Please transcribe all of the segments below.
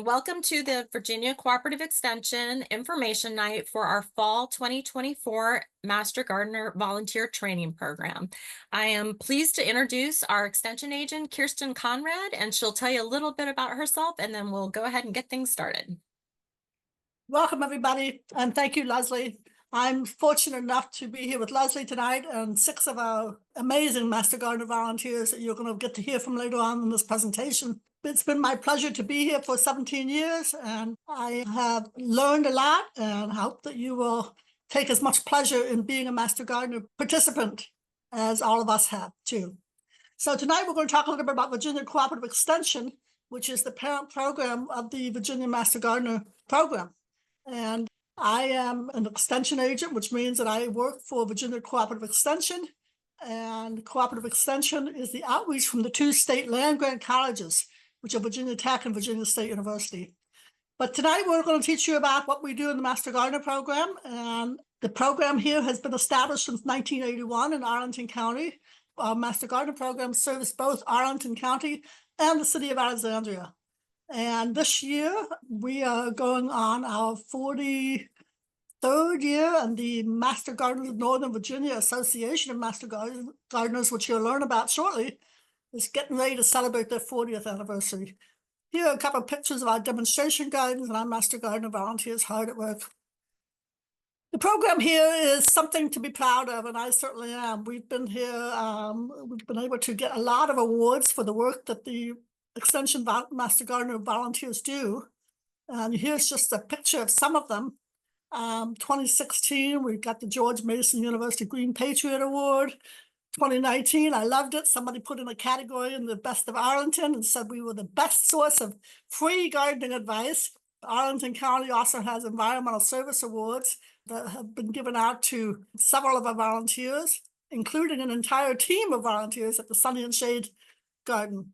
Welcome to the Virginia Cooperative Extension Information Night for our Fall 2024 Master Gardener Volunteer Training Program. I am pleased to introduce our Extension Agent, Kirsten Conrad, and she'll tell you a little bit about herself, and then we'll go ahead and get things started. Welcome, everybody, and thank you, Leslie. I'm fortunate enough to be here with Leslie tonight and 6 of our amazing Master Gardener volunteers that you're going to get to hear from later on in this presentation. It's been my pleasure to be here for 17 years, and I have learned a lot, and I hope that you will take as much pleasure in being a Master Gardener participant as all of us have, too. So tonight we're going to talk a little bit about Virginia Cooperative Extension, which is the parent program of the Virginia Master Gardener program. And I am an extension agent, which means that I work for Virginia Cooperative Extension. And Cooperative Extension is the outreach from the 2 state land-grant colleges, which are Virginia Tech and Virginia State University. But tonight we're going to teach you about what we do in the Master Gardener program. And the program here has been established since 1981 in Arlington County. Our Master Gardener program serves both Arlington County and the city of Alexandria. And this year we are going on our 43rd year, and the Master Gardeners of Northern Virginia Association of Master Gardeners, which you'll learn about shortly, is getting ready to celebrate their 40th anniversary. Here are a couple of pictures of our demonstration gardens and our Master Gardener volunteers hard at work. The program here is something to be proud of, and I certainly am. We've been here, we've been able to get a lot of awards for the work that the Extension Master Gardener volunteers do. And here's just a picture of some of them. 2016, we got the George Mason University Green Patriot Award. 2019, I loved it. Somebody put in a category in the Best of Arlington and said we were the best source of free gardening advice. Arlington County also has environmental service awards that have been given out to several of our volunteers, including an entire team of volunteers at the Sunny and Shade Garden.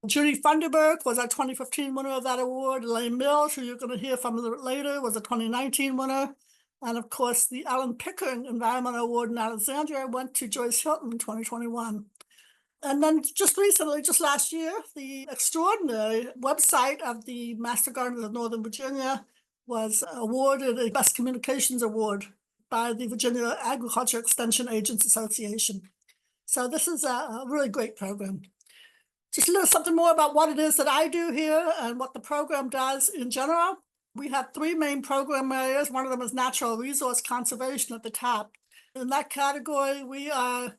Judy Funderburg was our 2015 winner of that award. Elaine Mills, who you're going to hear from a little bit later, was a 2019 winner. And of course, the Ellen Pickering Environmental Award in Alexandria went to Joyce Hilton in 2021. And then just recently, just last year, the extraordinary website of the Master Gardeners of Northern Virginia was awarded a Best Communications Award by the Virginia Agriculture Extension Agents Association. So this is a really great program. Just a little something more about what it is that I do here and what the program does in general. We have 3 main program areas. One of them is natural resource conservation at the top. In that category, we are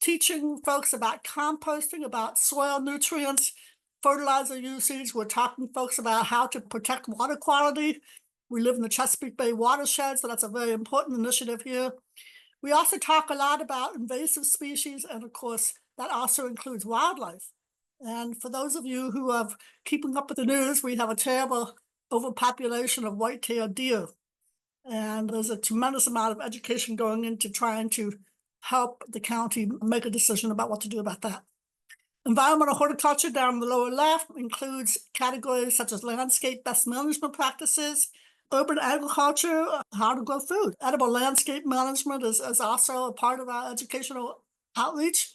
teaching folks about composting, about soil nutrients, fertilizer usage. We're talking to folks about how to protect water quality. We live in the Chesapeake Bay watershed, so that's a very important initiative here. We also talk a lot about invasive species, and of course, that also includes wildlife. And for those of you who are keeping up with the news, we have a terrible overpopulation of white-tailed deer. And there's a tremendous amount of education going into trying to help the county make a decision about what to do about that. Environmental horticulture down the lower left includes categories such as landscape best management practices, urban agriculture, how to grow food. Edible landscape management is also a part of our educational outreach.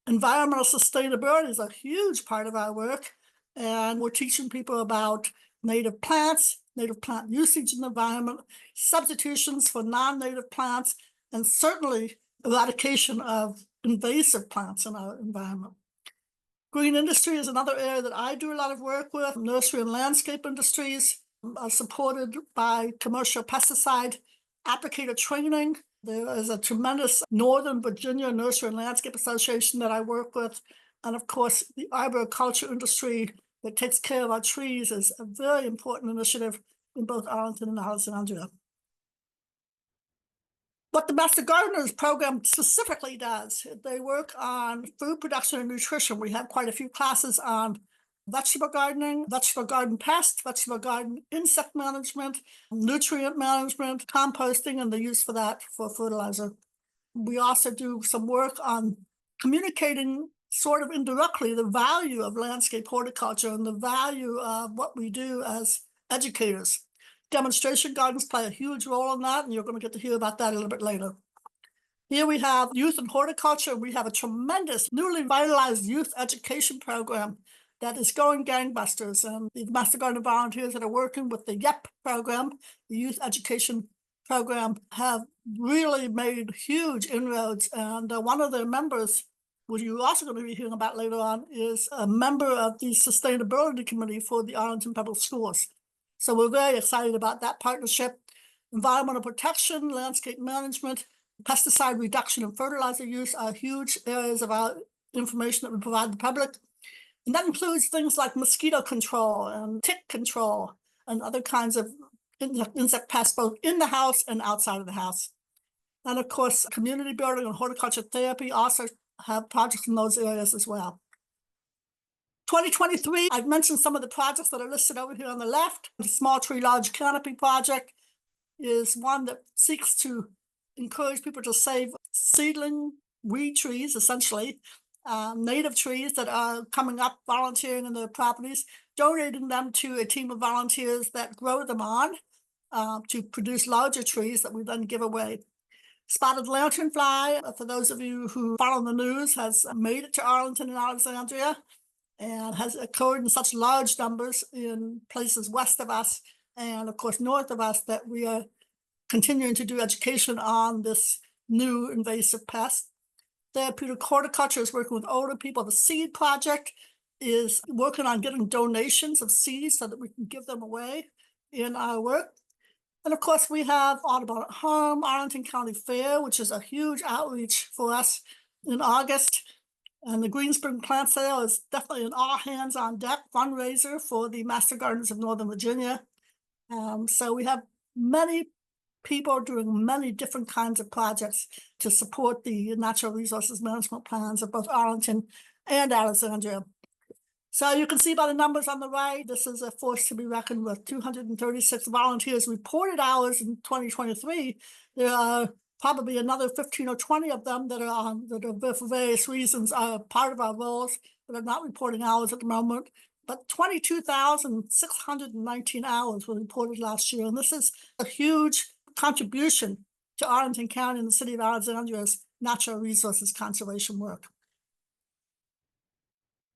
Environmental sustainability is a huge part of our work, and we're teaching people about native plants, native plant usage in the environment, substitutions for non-native plants, and certainly eradication of invasive plants in our environment. Green industry is another area that I do a lot of work with. Nursery and landscape industries are supported by commercial pesticide applicator training. There is a tremendous Northern Virginia Nursery and Landscape Association that I work with. And of course, the arboriculture industry that takes care of our trees is a very important initiative in both Arlington and Alexandria. What the Master Gardeners program specifically does, they work on food production and nutrition. We have quite a few classes on vegetable gardening, vegetable garden pest, vegetable garden insect management, nutrient management, composting, and the use for that for fertilizer. We also do some work on communicating sort of indirectly the value of landscape horticulture and the value of what we do as educators. Demonstration gardens play a huge role in that, and you're going to get to hear about that a little bit later. Here we have youth and horticulture. We have a tremendous newly vitalized youth education program that is going gangbusters. And the Master Gardener volunteers that are working with the YEP program, the Youth Education Program, have really made huge inroads. And one of their members, which you're also going to be hearing about later on, is a member of the Sustainability Committee for the Arlington Public Schools. So we're very excited about that partnership. Environmental protection, landscape management, pesticide reduction, and fertilizer use are huge areas of our information that we provide the public. And that includes things like mosquito control and tick control and other kinds of insect pests, both in the house and outside of the house. And of course, community building and horticulture therapy also have projects in those areas as well. 2023, I've mentioned some of the projects that are listed over here on the left. The Small Tree Large Canopy project is one that seeks to encourage people to save seedling weed trees, essentially, native trees that are coming up, volunteering in their properties, donating them to a team of volunteers that grow them on to produce larger trees that we then give away. Spotted lanternfly, for those of you who follow the news, has made it to Arlington and Alexandria and has occurred in such large numbers in places west of us and, of course, north of us, that we are continuing to do education on this new invasive pest. Therapeutic horticulture is working with older people. The Seed Project is working on getting donations of seeds so that we can give them away in our work. And of course, we have Audubon at Home, Arlington County Fair, which is a huge outreach for us in August. And the Green Spring Plant Sale is definitely an all hands on deck fundraiser for the Master Gardeners of Northern Virginia. So we have many people doing many different kinds of projects to support the natural resources management plans of both Arlington and Alexandria. So you can see by the numbers on the right, this is a force to be reckoned with. 236 volunteers reported hours in 2023. There are probably another 15 or 20 of them that are for various reasons are part of our roles, but are not reporting hours at the moment. But 22,619 hours were reported last year. And this is a huge contribution to Arlington County and the city of Alexandria's natural resources conservation work.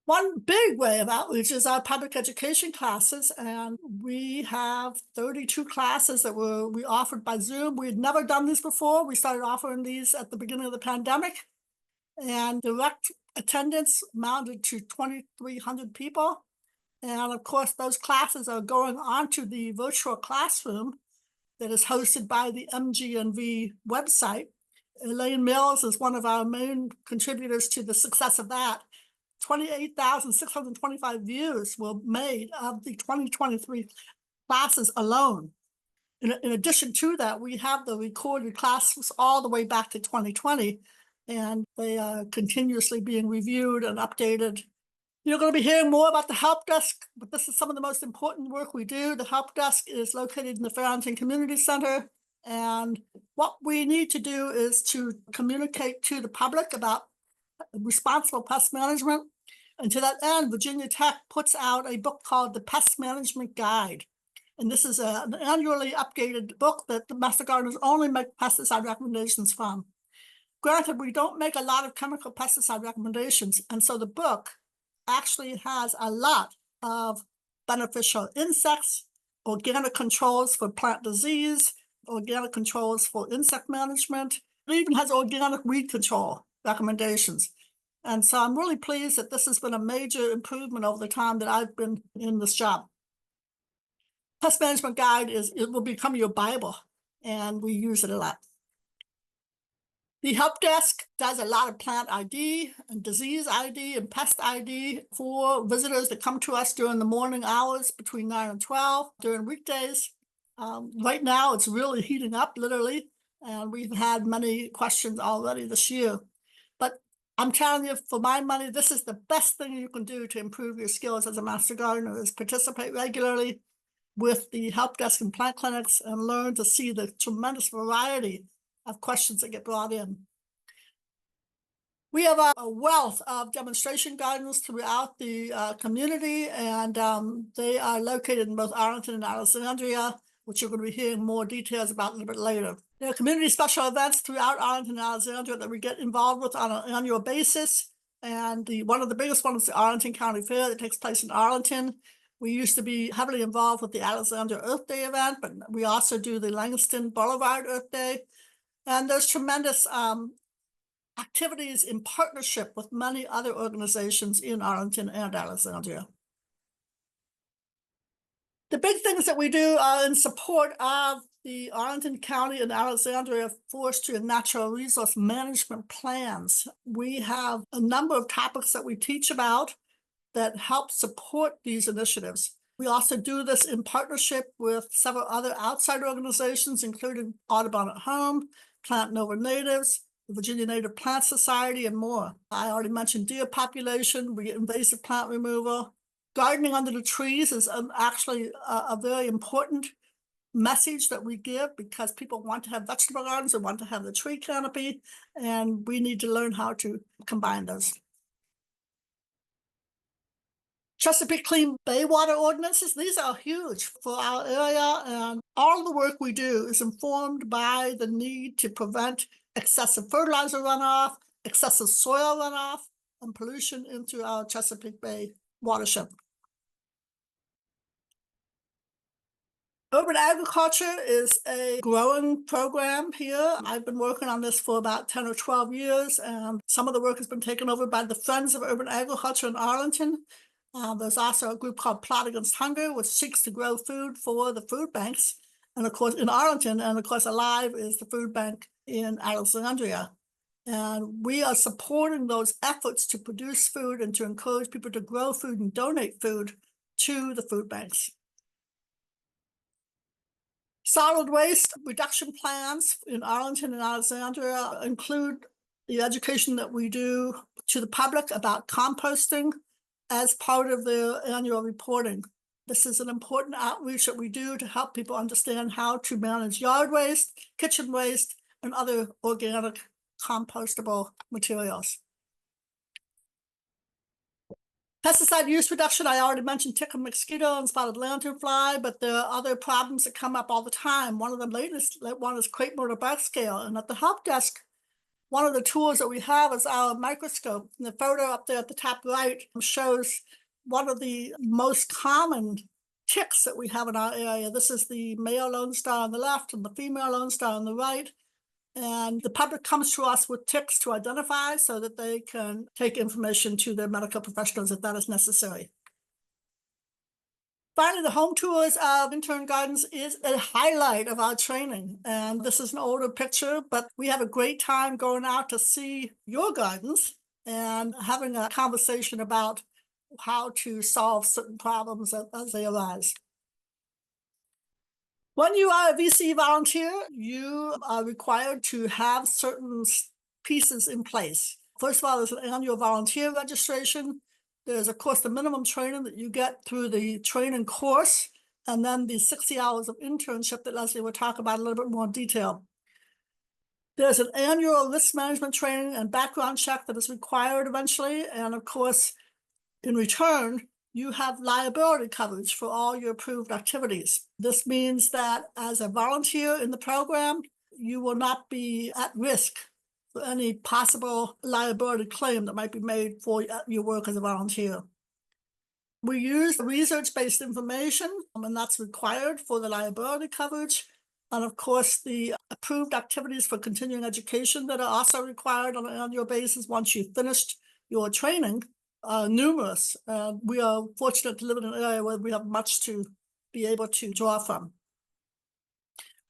One big way of outreach is our public education classes, and we have 32 classes that we offered by Zoom. We had never done these before. We started offering these at the beginning of the pandemic, and direct attendance amounted to 2,300 people. And of course, those classes are going onto the virtual classroom that is hosted by the MGNV website. Elaine Mills is one of our main contributors to the success of that. 28,625 views were made of the 2023 classes alone. In addition to that, we have the recorded classes all the way back to 2020, and they are continuously being reviewed and updated. You're going to be hearing more about the help desk, but this is some of the most important work we do. The help desk is located in the Arlington Community Center, and what we need to do is to communicate to the public about responsible pest management. And to that end, Virginia Tech puts out a book called the Pest Management Guide. And this is an annually updated book that the Master Gardeners only make pesticide recommendations from. Granted, we don't make a lot of chemical pesticide recommendations, and so the book actually has a lot of beneficial insects, organic controls for plant disease, organic controls for insect management. It even has organic weed control recommendations. And so I'm really pleased that this has been a major improvement over the time that I've been in this job. Pest Management Guide it will become your Bible, and we use it a lot. The help desk does a lot of plant ID and disease ID and pest ID for visitors that come to us during the morning hours between 9 and 12 during weekdays. Right now, it's really heating up, literally, and we've had many questions already this year. But I'm telling you, for my money, this is the best thing you can do to improve your skills as a master gardener, is participate regularly with the help desk and plant clinics and learn to see the tremendous variety of questions that get brought in. We have a wealth of demonstration gardens throughout the community, and they are located in both Arlington and Alexandria, which you're going to be hearing more details about a little bit later. There are community special events throughout Arlington and Alexandria that we get involved with on an annual basis. And one of the biggest ones is the Arlington County Fair that takes place in Arlington. We used to be heavily involved with the Alexandria Earth Day event, but we also do the Langston Boulevard Earth Day. And there's tremendous activities in partnership with many other organizations in Arlington and Alexandria. The big things that we do are in support of the Arlington County and Alexandria Forestry and Natural Resource Management plans. We have a number of topics that we teach about that help support these initiatives. We also do this in partnership with several other outside organizations, including Audubon at Home, Plant Nova Natives, the Virginia Native Plant Society, and more. I already mentioned deer population, invasive plant removal. Gardening under the trees is actually a very important message that we give, because people want to have vegetable gardens and want to have the tree canopy, and we need to learn how to combine those. Chesapeake Clean Bay Water ordinances, these are huge for our area, and all the work we do is informed by the need to prevent excessive fertilizer runoff, excessive soil runoff, and pollution into our Chesapeake Bay watershed. Urban agriculture is a growing program here. I've been working on this for about 10 or 12 years, and some of the work has been taken over by the Friends of Urban Agriculture in Arlington. There's also a group called Plot Against Hunger, which seeks to grow food for the food banks, and of course in Arlington, and of course Alive is the food bank in Alexandria. And we are supporting those efforts to produce food and to encourage people to grow food and donate food to the food banks. Solid waste reduction plans in Arlington and Alexandria include the education that we do to the public about composting as part of their annual reporting. This is an important outreach that we do to help people understand how to manage yard waste, kitchen waste, and other organic compostable materials. Pesticide use reduction, I already mentioned tick and mosquito and spotted lanternfly, but there are other problems that come up all the time. One of the latest one is crepe myrtle bark scale, and at the help desk, one of the tools that we have is our microscope. And the photo up there at the top right shows one of the most common ticks that we have in our area. This is the male lone star on the left and the female lone star on the right. And the public comes to us with ticks to identify so that they can take information to their medical professionals if that is necessary. Finally, the home tours of Intern Gardens is a highlight of our training. And this is an older picture, but we have a great time going out to see your gardens and having a conversation about how to solve certain problems as they arise. When you are a VC volunteer, you are required to have certain pieces in place. First of all, there's an annual volunteer registration. There's, of course, the minimum training that you get through the training course, and then the 60 hours of internship that Leslie will talk about a little bit more in detail. There's an annual risk management training and background check that is required eventually. And of course, in return, you have liability coverage for all your approved activities. This means that as a volunteer in the program, you will not be at risk for any possible liability claim that might be made for your work as a volunteer. We use research-based information, and that's required for the liability coverage. And of course, the approved activities for continuing education that are also required on an annual basis once you've finished your training are numerous. We are fortunate to live in an area where we have much to be able to draw from.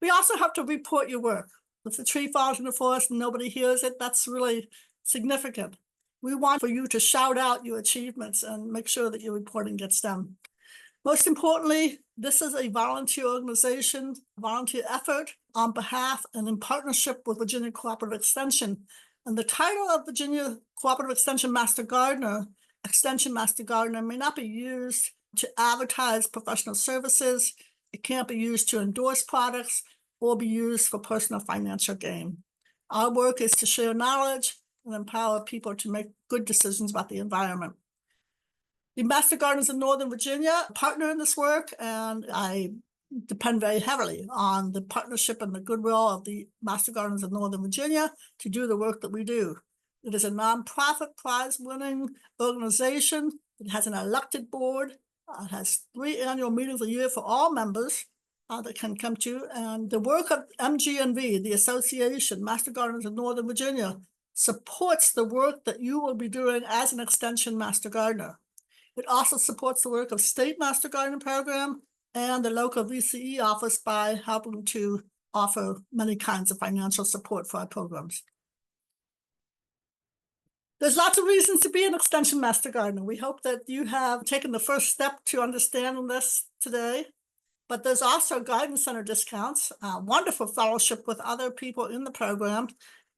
We also have to report your work. If the tree falls in the forest and nobody hears it, that's really significant. We want for you to shout out your achievements and make sure that your reporting gets done. Most importantly, this is a volunteer organization, volunteer effort on behalf and in partnership with Virginia Cooperative Extension. And the title of Virginia Cooperative Extension Master Gardener, Extension Master Gardener, may not be used to advertise professional services. It can't be used to endorse products or be used for personal financial gain. Our work is to share knowledge and empower people to make good decisions about the environment. The Master Gardeners in Northern Virginia partner in this work, and I depend very heavily on the partnership and the goodwill of the Master Gardeners of Northern Virginia to do the work that we do. It is a nonprofit prize-winning organization. It has an elected board. It has 3 annual meetings a year for all members that can come to. And the work of MGNV, the Association, Master Gardeners of Northern Virginia, supports the work that you will be doing as an Extension Master Gardener. It also supports the work of State Master Gardener Program and the local VCE office by helping to offer many kinds of financial support for our programs. There's lots of reasons to be an Extension Master Gardener. We hope that you have taken the first step to understanding this today. But there's also guidance center discounts, wonderful fellowship with other people in the program.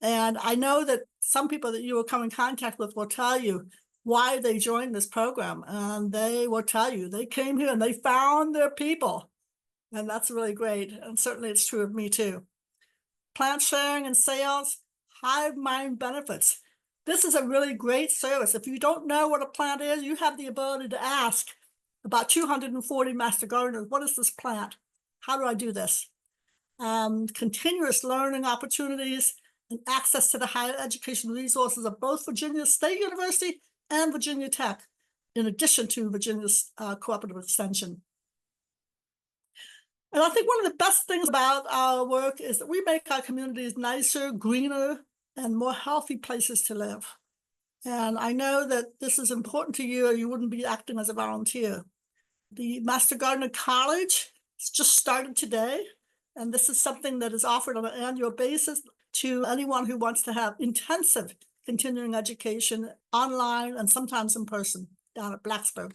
And I know that some people that you will come in contact with will tell you why they joined this program. And they will tell you they came here and they found their people. And that's really great. And certainly it's true of me too. Plant sharing and sales, hive mind benefits. This is a really great service. If you don't know what a plant is, you have the ability to ask about 240 master gardeners, what is this plant? How do I do this? Continuous learning opportunities and access to the higher education resources of both Virginia State University and Virginia Tech, in addition to Virginia's Cooperative Extension. And I think one of the best things about our work is that we make our communities nicer, greener, and more healthy places to live. And I know that this is important to you, or you wouldn't be acting as a volunteer. The Master Gardener College has just started today, and this is something that is offered on an annual basis to anyone who wants to have intensive continuing education online and sometimes in person down at Blacksburg.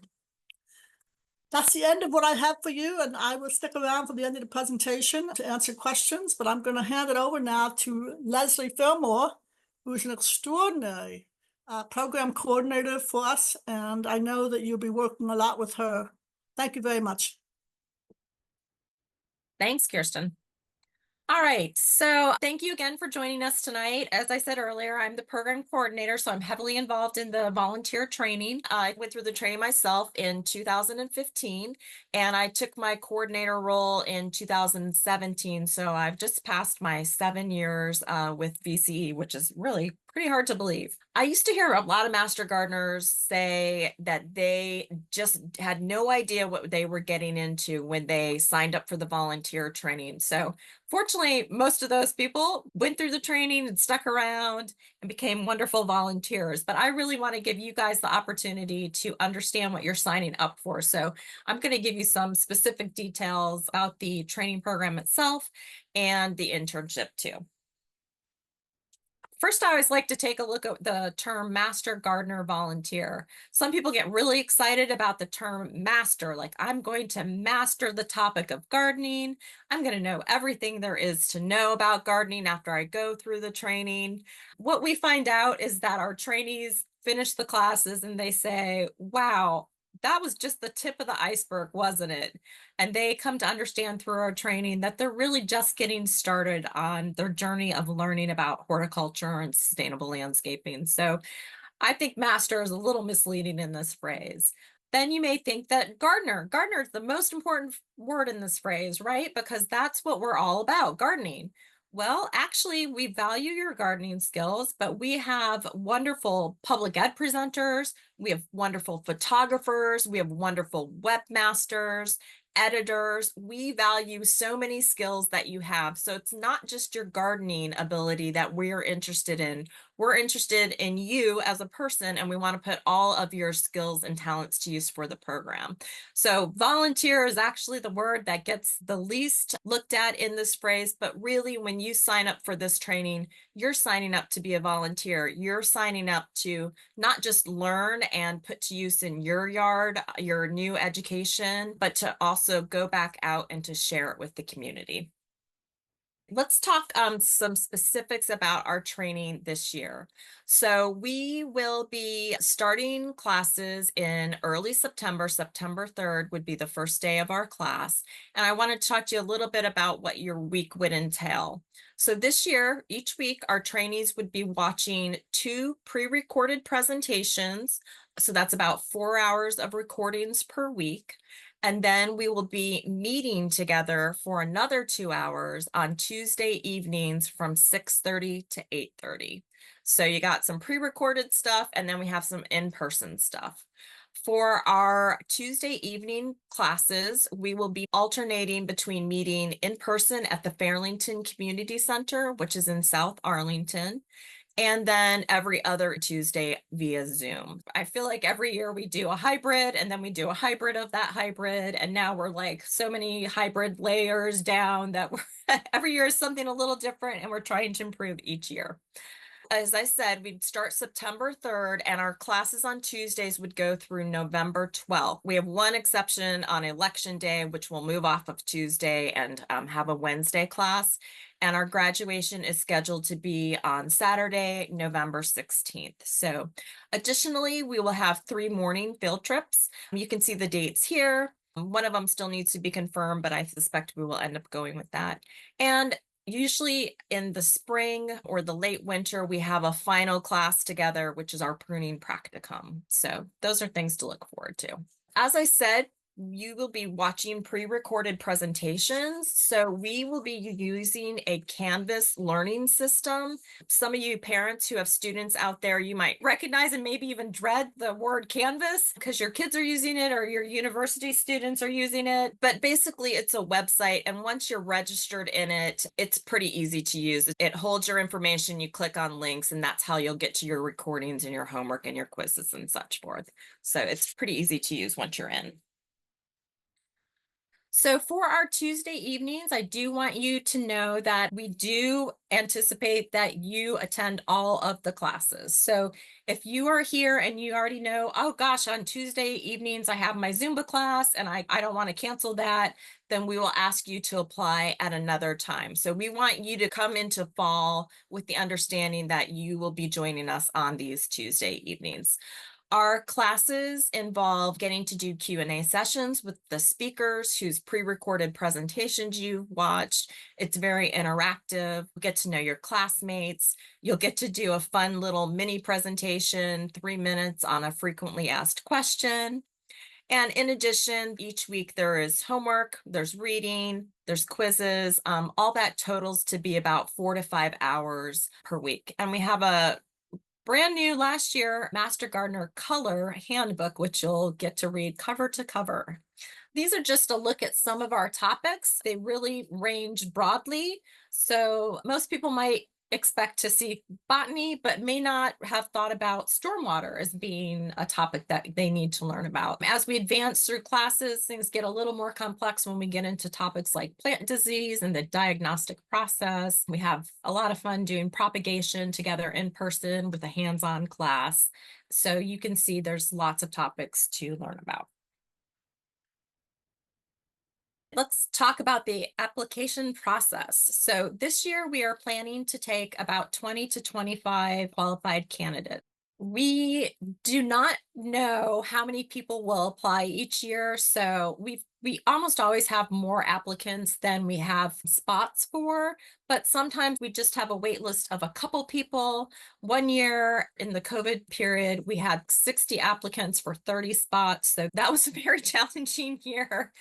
That's the end of what I have for you, and I will stick around for the end of the presentation to answer questions, but I'm going to hand it over now to Leslie Fillmore, who is an extraordinary program coordinator for us, and I know that you'll be working a lot with her. Thank you very much. Thanks, Kirsten. All right, so thank you again for joining us tonight. As I said earlier, I'm the program coordinator, so I'm heavily involved in the volunteer training. I went through the training myself in 2015, and I took my coordinator role in 2017. So I've just passed my 7 years with VCE, which is really pretty hard to believe. I used to hear a lot of master gardeners say that they just had no idea what they were getting into when they signed up for the volunteer training. So fortunately, most of those people went through the training and stuck around and became wonderful volunteers. But I really want to give you guys the opportunity to understand what you're signing up for. So I'm going to give you some specific details about the training program itself and the internship too. First, I always like to take a look at the term Master Gardener Volunteer. Some people get really excited about the term master, like I'm going to master the topic of gardening. I'm going to know everything there is to know about gardening after I go through the training. What we find out is that our trainees finish the classes and they say, wow, that was just the tip of the iceberg, wasn't it? And they come to understand through our training that they're really just getting started on their journey of learning about horticulture and sustainable landscaping. So I think master is a little misleading in this phrase. Then you may think that gardener is the most important word in this phrase, right? Because that's what we're all about, gardening. Well, actually, we value your gardening skills, but we have wonderful public ed presenters, we have wonderful photographers, we have wonderful webmasters, editors. We value so many skills that you have. So it's not just your gardening ability that we're interested in. We're interested in you as a person, and we want to put all of your skills and talents to use for the program. So volunteer is actually the word that gets the least looked at in this phrase, but really when you sign up for this training, you're signing up to be a volunteer. You're signing up to not just learn and put to use in your yard, your new education, but to also go back out and to share it with the community. Let's talk some specifics about our training this year. So we will be starting classes in early September. September 3rd would be the first day of our class. And I want to talk to you a little bit about what your week would entail. So this year, each week, our trainees would be watching 2 pre-recorded presentations. So that's about 4 hours of recordings per week. And then we will be meeting together for another 2 hours on Tuesday evenings from 6:30 to 8:30. So you got some pre-recorded stuff, and then we have some in-person stuff. For our Tuesday evening classes, we will be alternating between meeting in person at the Fairlington Community Center, which is in South Arlington, and then every other Tuesday via Zoom. I feel like every year we do a hybrid, and then we do a hybrid of that hybrid. And now we're like so many hybrid layers down that every year is something a little different, and we're trying to improve each year. As I said, we'd start September 3rd, and our classes on Tuesdays would go through November 12th. We have one exception on Election Day, which will move off of Tuesday and have a Wednesday class. And our graduation is scheduled to be on Saturday, November 16th. So additionally, we will have 3 morning field trips. You can see the dates here. One of them still needs to be confirmed, but I suspect we will end up going with that. And usually in the spring or the late winter, we have a final class together, which is our pruning practicum. So those are things to look forward to. As I said, you will be watching pre-recorded presentations. So we will be using a Canvas learning system. Some of you parents who have students out there, you might recognize and maybe even dread the word Canvas because your kids are using it or your university students are using it. But basically it's a website, and once you're registered in it, it's pretty easy to use. It holds your information, you click on links, and that's how you'll get to your recordings and your homework and your quizzes and such forth. So it's pretty easy to use once you're in. So for our Tuesday evenings, I do want you to know that we do anticipate that you attend all of the classes. So if you are here and you already know, oh gosh, on Tuesday evenings, I have my Zumba class and I don't want to cancel that, then we will ask you to apply at another time. So we want you to come into fall with the understanding that you will be joining us on these Tuesday evenings. Our classes involve getting to do Q&A sessions with the speakers whose pre-recorded presentations you've watched. It's very interactive. You get to know your classmates. You'll get to do a fun little mini presentation, 3 minutes on a frequently asked question. And in addition, each week there is homework, there's reading, there's quizzes. All that totals to be about 4 to 5 hours per week. And we have a brand new last year Master Gardener Color Handbook, which you'll get to read cover to cover. These are just a look at some of our topics. They really range broadly. So most people might expect to see botany, but may not have thought about stormwater as being a topic that they need to learn about. As we advance through classes, things get a little more complex when we get into topics like plant disease and the diagnostic process. We have a lot of fun doing propagation together in person with a hands-on class. So you can see there's lots of topics to learn about. Let's talk about the application process. So this year we are planning to take about 20 to 25 qualified candidates. We do not know how many people will apply each year. So we almost always have more applicants than we have spots for, but sometimes we just have a wait list of a couple people. One year in the COVID period, we had 60 applicants for 30 spots. So that was a very challenging year.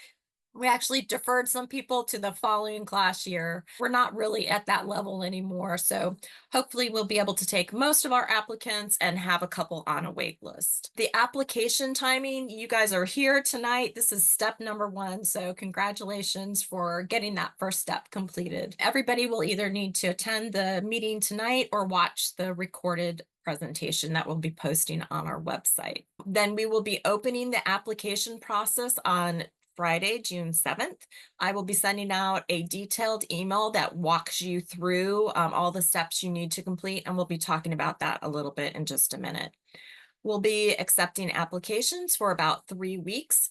We actually deferred some people to the following class year. We're not really at that level anymore. So hopefully we'll be able to take most of our applicants and have a couple on a wait list. The application timing, you guys are here tonight. This is step number 1. So congratulations for getting that first step completed. Everybody will either need to attend the meeting tonight or watch the recorded presentation that we'll be posting on our website. Then we will be opening the application process on Friday, June 7th. I will be sending out a detailed email that walks you through all the steps you need to complete, and we'll be talking about that a little bit in just a minute. We'll be accepting applications for about 3 weeks.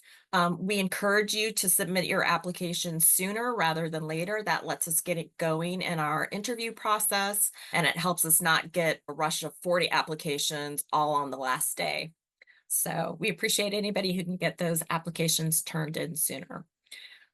We encourage you to submit your application sooner rather than later. That lets us get it going in our interview process, and it helps us not get a rush of 40 applications all on the last day. So we appreciate anybody who can get those applications turned in sooner.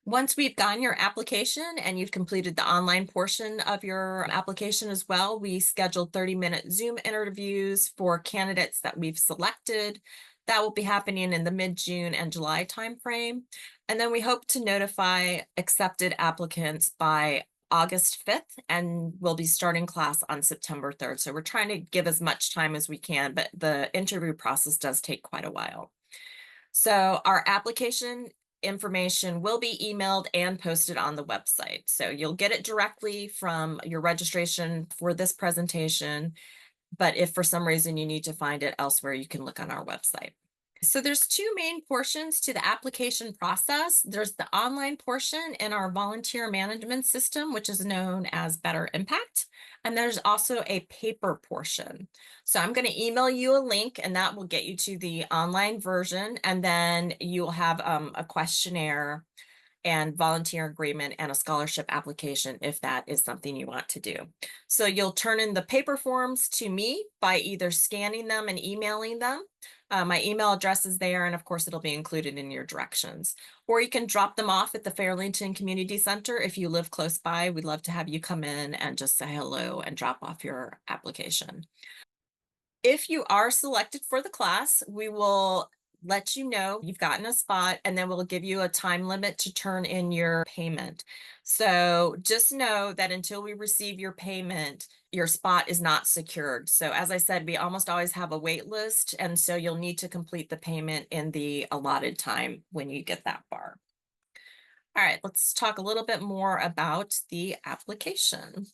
Once we've gotten your application and you've completed the online portion of your application as well, we scheduled 30-minute Zoom interviews for candidates that we've selected. That will be happening in the mid-June and July timeframe. And then we hope to notify accepted applicants by August 5th, and we'll be starting class on September 3rd. So we're trying to give as much time as we can, but the interview process does take quite a while. So our application information will be emailed and posted on the website. So you'll get it directly from your registration for this presentation. But if for some reason you need to find it elsewhere, you can look on our website. So there's two main portions to the application process. There's the online portion in our volunteer management system, which is known as Better Impact. And there's also a paper portion. So I'm going to email you a link, and that will get you to the online version. And then you'll have a questionnaire and volunteer agreement and a scholarship application if that is something you want to do. So you'll turn in the paper forms to me by either scanning them and emailing them. My email address is there, and of course it'll be included in your directions. Or you can drop them off at the Arlington Community Center if you live close by. We'd love to have you come in and just say hello and drop off your application. If you are selected for the class, we will let you know you've gotten a spot, and then we'll give you a time limit to turn in your payment. So just know that until we receive your payment, your spot is not secured. So as I said, we almost always have a wait list, and so you'll need to complete the payment in the allotted time when you get that far. All right, let's talk a little bit more about the application.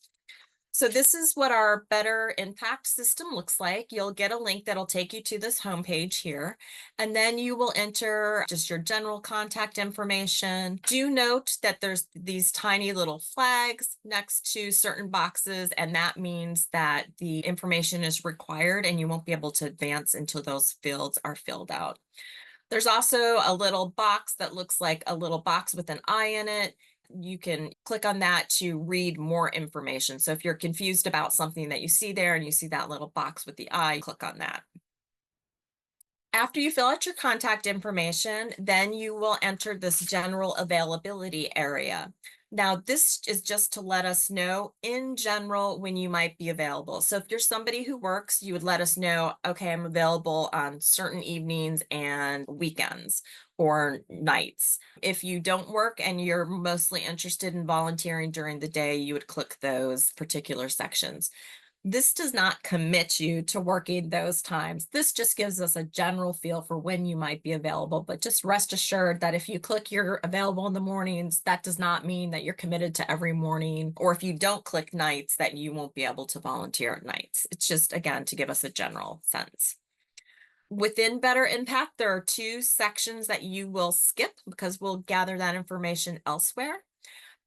So this is what our Better Impact system looks like. You'll get a link that'll take you to this homepage here, and then you will enter just your general contact information. Do note that there's these tiny little flags next to certain boxes, and that means that the information is required and you won't be able to advance until those fields are filled out. There's also a little box that looks like a little box with an eye in it. You can click on that to read more information. So if you're confused about something that you see there and you see that little box with the eye, click on that. After you fill out your contact information, then you will enter this general availability area. Now, this is just to let us know in general when you might be available. So if you're somebody who works, you would let us know, okay, I'm available on certain evenings and weekends or nights. If you don't work and you're mostly interested in volunteering during the day, you would click those particular sections. This does not commit you to working those times. This just gives us a general feel for when you might be available, but just rest assured that if you click you're available in the mornings, that does not mean that you're committed to every morning, or if you don't click nights, that you won't be able to volunteer at nights. It's just, again, to give us a general sense. Within Better Impact, there are two sections that you will skip because we'll gather that information elsewhere.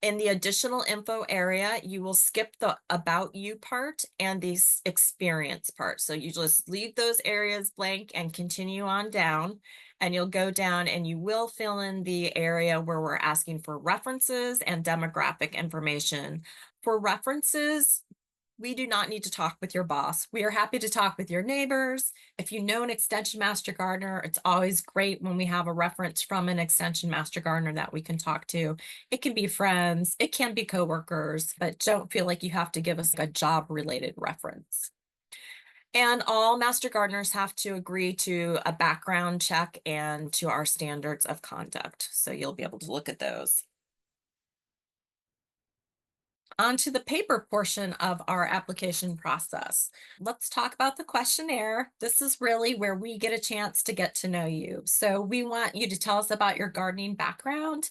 In the additional info area, you will skip the About You part and the Experience part. So you just leave those areas blank and continue on down, and you'll go down and you will fill in the area where we're asking for references and demographic information. For references, we do not need to talk with your boss. We are happy to talk with your neighbors. If you know an Extension Master Gardener, it's always great when we have a reference from an Extension Master Gardener that we can talk to. It can be friends, it can be coworkers, but don't feel like you have to give us a job-related reference. And all Master Gardeners have to agree to a background check and to our standards of conduct. So you'll be able to look at those. On to the paper portion of our application process. Let's talk about the questionnaire. This is really where we get a chance to get to know you. So we want you to tell us about your gardening background.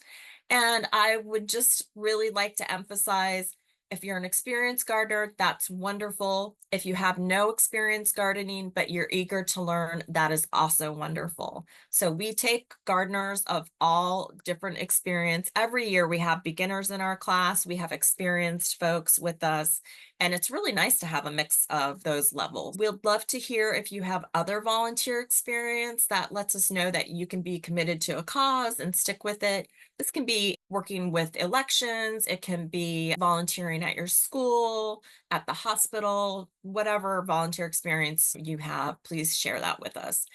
And I would just really like to emphasize, if you're an experienced gardener, that's wonderful. If you have no experience gardening, but you're eager to learn, that is also wonderful. So we take gardeners of all different experience. Every year we have beginners in our class, we have experienced folks with us, and it's really nice to have a mix of those levels. We'd love to hear if you have other volunteer experience. That lets us know that you can be committed to a cause and stick with it. This can be working with elections, it can be volunteering at your school, at the hospital, whatever volunteer experience you have, please share that with us.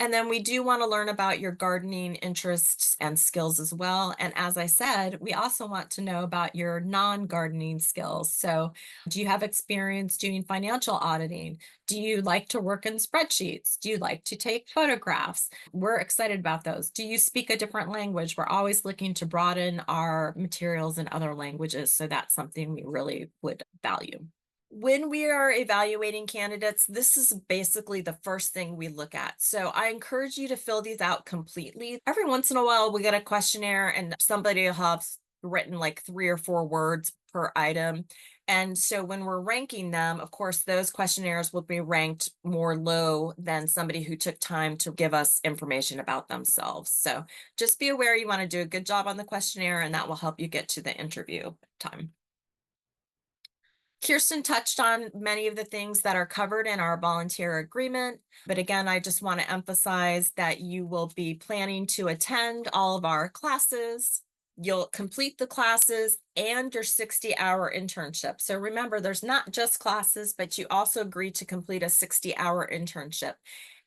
And then we do want to learn about your gardening interests and skills as well. And as I said, we also want to know about your non-gardening skills. So, do you have experience doing financial auditing? Do you like to work in spreadsheets? Do you like to take photographs? We're excited about those. Do you speak a different language? We're always looking to broaden our materials in other languages. So that's something we really would value. When we are evaluating candidates, this is basically the first thing we look at. So I encourage you to fill these out completely. Every once in a while, we get a questionnaire and somebody will have written like 3 or 4 words per item. And so when we're ranking them, of course, those questionnaires will be ranked more low than somebody who took time to give us information about themselves. So just be aware you want to do a good job on the questionnaire, and that will help you get to the interview time. Kirsten touched on many of the things that are covered in our volunteer agreement. But again, I just want to emphasize that you will be planning to attend all of our classes. You'll complete the classes and your 60-hour internship. So remember, there's not just classes, but you also agreed to complete a 60-hour internship.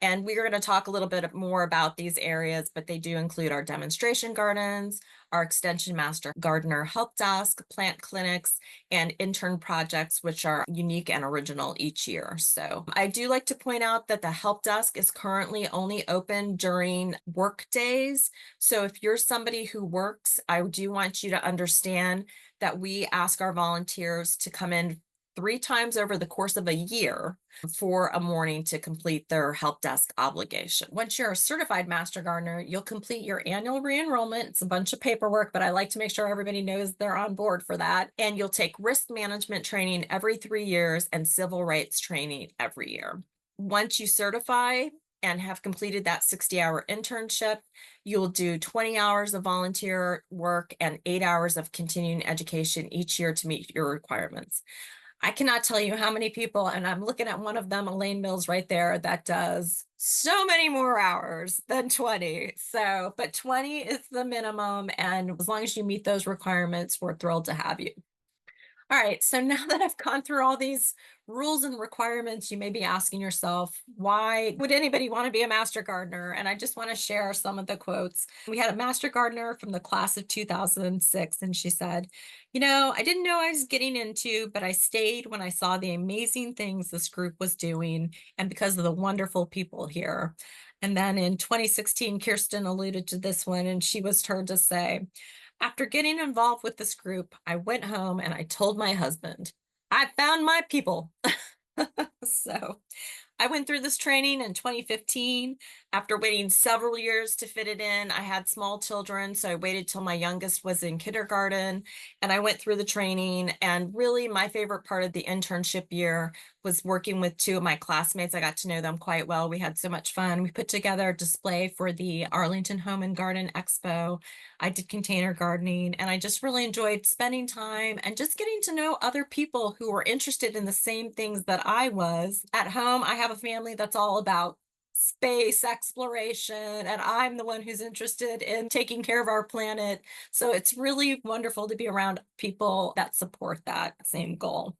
And we're going to talk a little bit more about these areas, but they do include our demonstration gardens, our Extension Master Gardener Help Desk, plant clinics, and intern projects, which are unique and original each year. So I do like to point out that the help desk is currently only open during work days. So if you're somebody who works, I do want you to understand that we ask our volunteers to come in 3 times over the course of a year for a morning to complete their help desk obligation. Once you're a certified master gardener, you'll complete your annual re-enrollment. It's a bunch of paperwork, but I like to make sure everybody knows they're on board for that. And you'll take risk management training every 3 years and civil rights training every year. Once you certify and have completed that 60-hour internship, you'll do 20 hours of volunteer work and 8 hours of continuing education each year to meet your requirements. I cannot tell you how many people, and I'm looking at one of them, Elaine Mills right there, that does so many more hours than 20. So, but 20 is the minimum. And as long as you meet those requirements, we're thrilled to have you. All right, so now that I've gone through all these rules and requirements, you may be asking yourself, why would anybody want to be a master gardener? And I just want to share some of the quotes. We had a master gardener from the class of 2006, and she said, I didn't know I was getting into, but I stayed when I saw the amazing things this group was doing and because of the wonderful people here. And then in 2016, Kirsten alluded to this one, and she was heard to say, after getting involved with this group, I went home and I told my husband, I found my people. So I went through this training in 2015. After waiting several years to fit it in, I had small children, so I waited till my youngest was in kindergarten, and I went through the training. And really, my favorite part of the internship year was working with 2 of my classmates. I got to know them quite well. We had so much fun. We put together a display for the Arlington Home and Garden Expo. I did container gardening, and I just really enjoyed spending time and just getting to know other people who were interested in the same things that I was. At home, I have a family that's all about space exploration, and I'm the one who's interested in taking care of our planet. So it's really wonderful to be around people that support that same goal.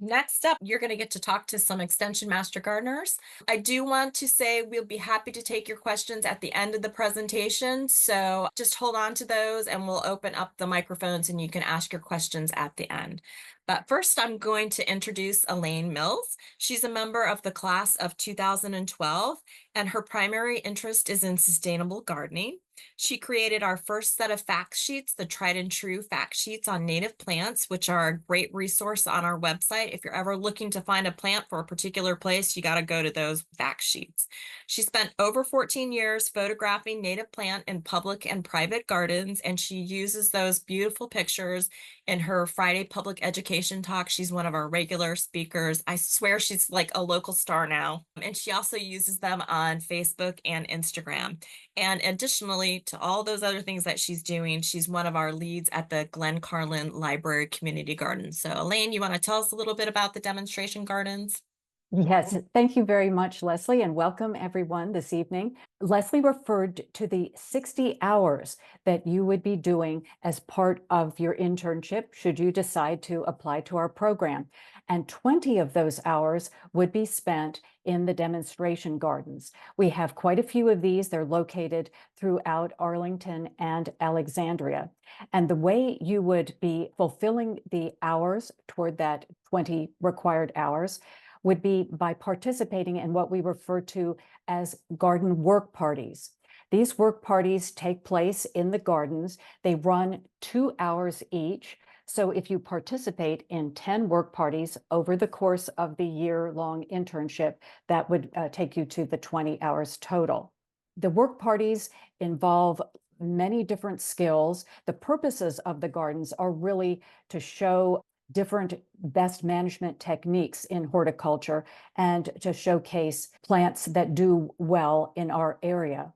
Next up, you're going to get to talk to some Extension Master Gardeners. I do want to say we'll be happy to take your questions at the end of the presentation. So just hold on to those and we'll open up the microphones and you can ask your questions at the end. But first, I'm going to introduce Elaine Mills. She's a member of the class of 2012, and her primary interest is in sustainable gardening. She created our first set of fact sheets, the tried and true fact sheets on native plants, which are a great resource on our website. If you're ever looking to find a plant for a particular place, you got to go to those fact sheets. She spent over 14 years photographing native plant in public and private gardens, and she uses those beautiful pictures in her Friday public education talk. She's one of our regular speakers. I swear she's like a local star now. And she also uses them on Facebook and Instagram. And additionally to all those other things that she's doing, she's one of our leads at the Glen Carlin Library Community Garden. So Elaine, you want to tell us a little bit about the demonstration gardens? Yes, thank you very much, Leslie, and welcome everyone this evening. Leslie referred to the 60 hours that you would be doing as part of your internship should you decide to apply to our program. And 20 of those hours would be spent in the demonstration gardens. We have quite a few of these. They're located throughout Arlington and Alexandria. And the way you would be fulfilling the hours toward that 20 required hours would be by participating in what we refer to as garden work parties. These work parties take place in the gardens. They run 2 hours each. So if you participate in 10 work parties over the course of the year-long internship, that would take you to the 20 hours total. The work parties involve many different skills. The purposes of the gardens are really to show different best management techniques in horticulture and to showcase plants that do well in our area.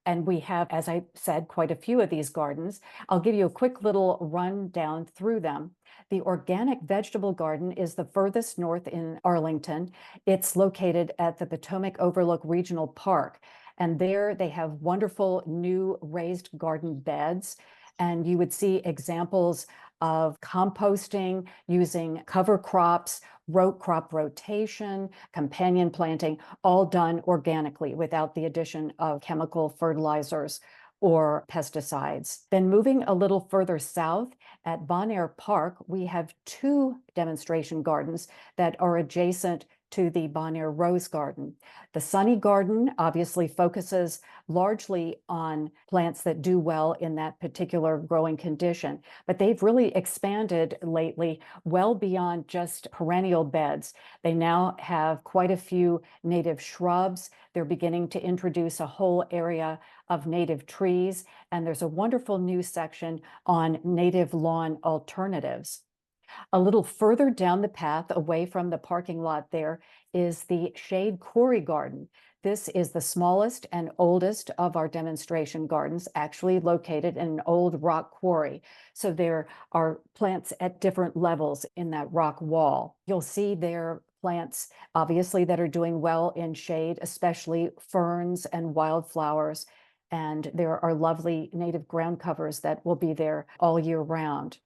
And we have, as I said, quite a few of these gardens. I'll give you a quick little rundown through them. The organic vegetable garden is the furthest north in Arlington. It's located at the Potomac Overlook Regional Park. And there they have wonderful new raised garden beds. And you would see examples of composting using cover crops, crop rotation, companion planting, all done organically without the addition of chemical fertilizers or pesticides. Then moving a little further south at Bon Air Park, we have 2 demonstration gardens that are adjacent to the Bon Air Rose Garden. The Sunny Garden obviously focuses largely on plants that do well in that particular growing condition, but they've really expanded lately well beyond just perennial beds. They now have quite a few native shrubs. They're beginning to introduce a whole area of native trees, and there's a wonderful new section on native lawn alternatives. A little further down the path, away from the parking lot there, is the Shade Quarry Garden. This is the smallest and oldest of our demonstration gardens, actually located in an old rock quarry. So there are plants at different levels in that rock wall. You'll see there plants, obviously, that are doing well in shade, especially ferns and wildflowers. And there are lovely native ground covers that will be there all year round.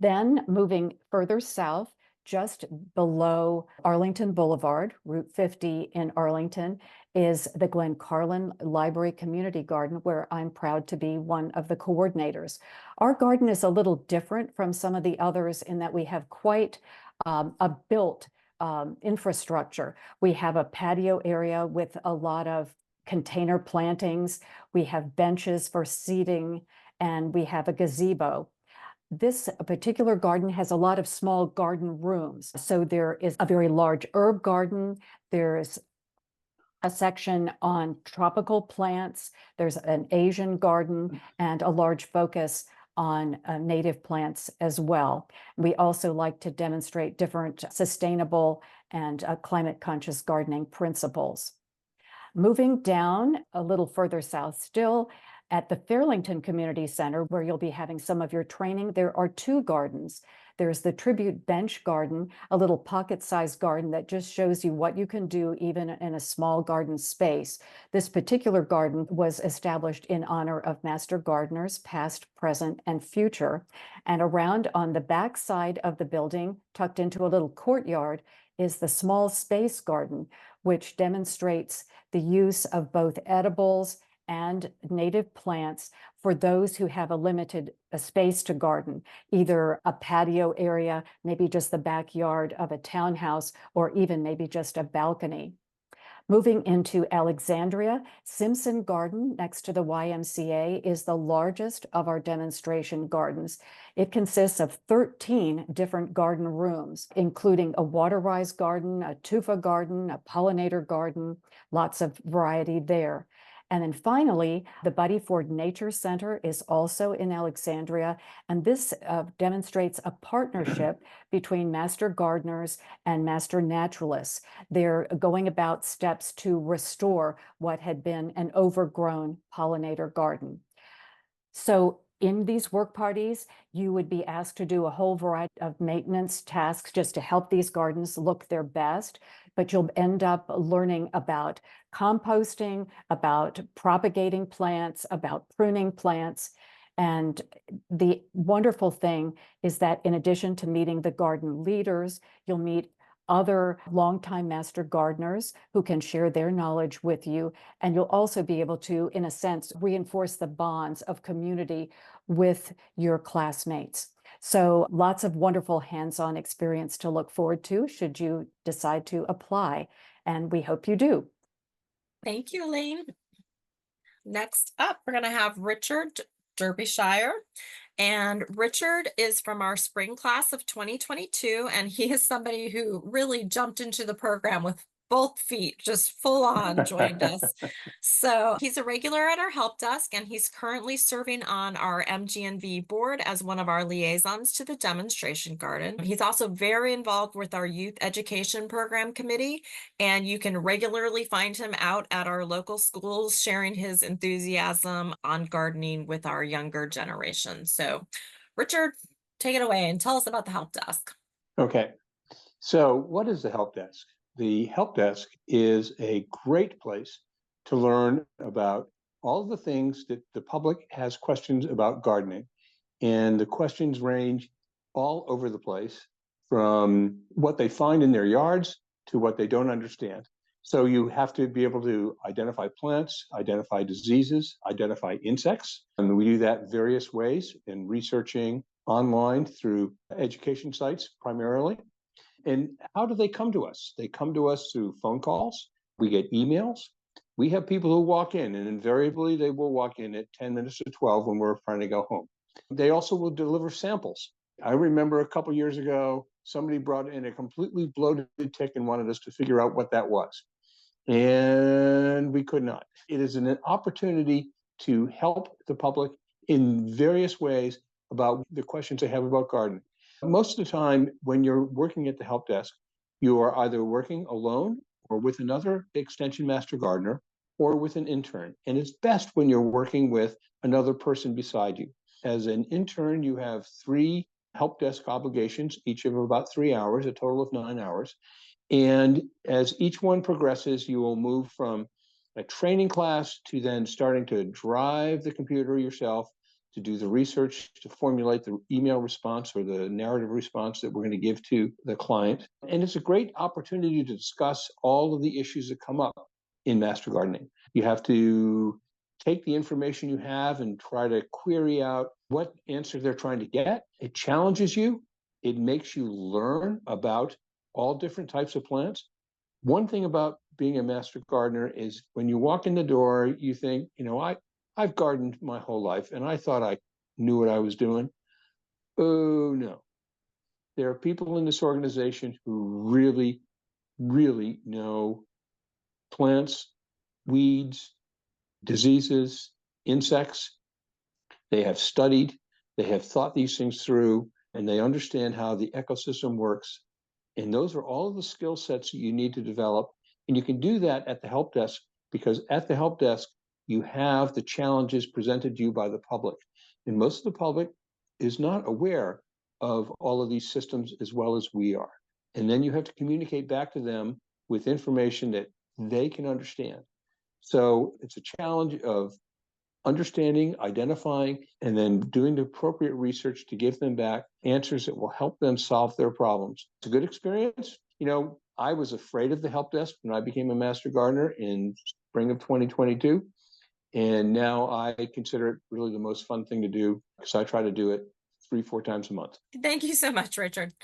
Then moving further south, just below Arlington Boulevard, Route 50 in Arlington, is the Glen Carlin Library Community Garden, where I'm proud to be one of the coordinators. Our garden is a little different from some of the others in that we have quite a built infrastructure. We have a patio area with a lot of container plantings. We have benches for seating, and we have a gazebo. This particular garden has a lot of small garden rooms. So there is a very large herb garden. There's a section on tropical plants. There's an Asian garden and a large focus on native plants as well. We also like to demonstrate different sustainable and climate conscious gardening principles. Moving down a little further south still, at the Fairlington Community Center, where you'll be having some of your training, there are 2 gardens. There's the Tribute Bench Garden, a little pocket-sized garden that just shows you what you can do even in a small garden space. This particular garden was established in honor of master gardeners, past, present, and future. And around on the back side of the building, tucked into a little courtyard, is the Small Space Garden, which demonstrates the use of both edibles and native plants for those who have a limited space to garden, either a patio area, maybe just the backyard of a townhouse, or even maybe just a balcony. Moving into Alexandria, Simpson Garden next to the YMCA is the largest of our demonstration gardens. It consists of 13 different garden rooms, including a water-rise garden, a tufa garden, a pollinator garden, lots of variety there. And then finally, the Buddy Ford Nature Center is also in Alexandria, and this demonstrates a partnership between master gardeners and master naturalists. They're going about steps to restore what had been an overgrown pollinator garden. So In these work parties, you would be asked to do a whole variety of maintenance tasks just to help these gardens look their best, but you'll end up learning about composting, about propagating plants, about pruning plants. And the wonderful thing is that in addition to meeting the garden leaders, you'll meet other longtime master gardeners who can share their knowledge with you. And you'll also be able to, in a sense, reinforce the bonds of community with your classmates. So lots of wonderful hands-on experience to look forward to should you decide to apply. And we hope you do. Thank you, Elaine. Next up, we're going to have Richard Derbyshire. And Richard is from our spring class of 2022, and he is somebody who really jumped into the program with both feet, just full on joined us. So he's a regular at our help desk, and he's currently serving on our MGNV board as one of our liaisons to the demonstration garden. He's also very involved with our youth education program committee, and you can regularly find him out at our local schools sharing his enthusiasm on gardening with our younger generation. So Richard, take it away and tell us about the help desk. Okay, so what is the help desk? The help desk is a great place to learn about all the things that the public has questions about gardening. And the questions range all over the place, from what they find in their yards to what they don't understand. So you have to be able to identify plants, identify diseases, identify insects. And we do that various ways in researching online through education sites primarily. And how do they come to us? They come to us through phone calls. We get emails. We have people who walk in, and invariably they will walk in at 10 minutes to 12 when we're trying to go home. They also will deliver samples. I remember a couple years ago, somebody brought in a completely bloated tick and wanted us to figure out what that was. And we could not. It is an opportunity to help the public in various ways about the questions they have about gardening. Most of the time, when you're working at the help desk, you are either working alone or with another extension master gardener or with an intern. And it's best when you're working with another person beside you. As an intern, you have 3 help desk obligations, each of about 3 hours, a total of 9 hours. And as each one progresses, you will move from a training class to then starting to drive the computer yourself, to do the research, to formulate the email response or the narrative response that we're going to give to the client. And it's a great opportunity to discuss all of the issues that come up in master gardening. You have to take the information you have and try to query out what answer they're trying to get. It challenges you. It makes you learn about all different types of plants. One thing about being a master gardener is when you walk in the door, you think, I've gardened my whole life and I thought I knew what I was doing. Oh, no. There are people in this organization who really, really know plants, weeds, diseases, insects. They have studied, they have thought these things through, and they understand how the ecosystem works. And those are all of the skill sets that you need to develop. And you can do that at the help desk, because at the help desk, you have the challenges presented to you by the public. And most of the public is not aware of all of these systems as well as we are. And then you have to communicate back to them with information that they can understand. So it's a challenge of understanding, identifying, and then doing the appropriate research to give them back answers that will help them solve their problems. It's a good experience. I was afraid of the help desk when I became a master gardener in spring of 2022. And now I consider it really the most fun thing to do, because I try to do it 3-4 times a month. Thank you so much, Richard.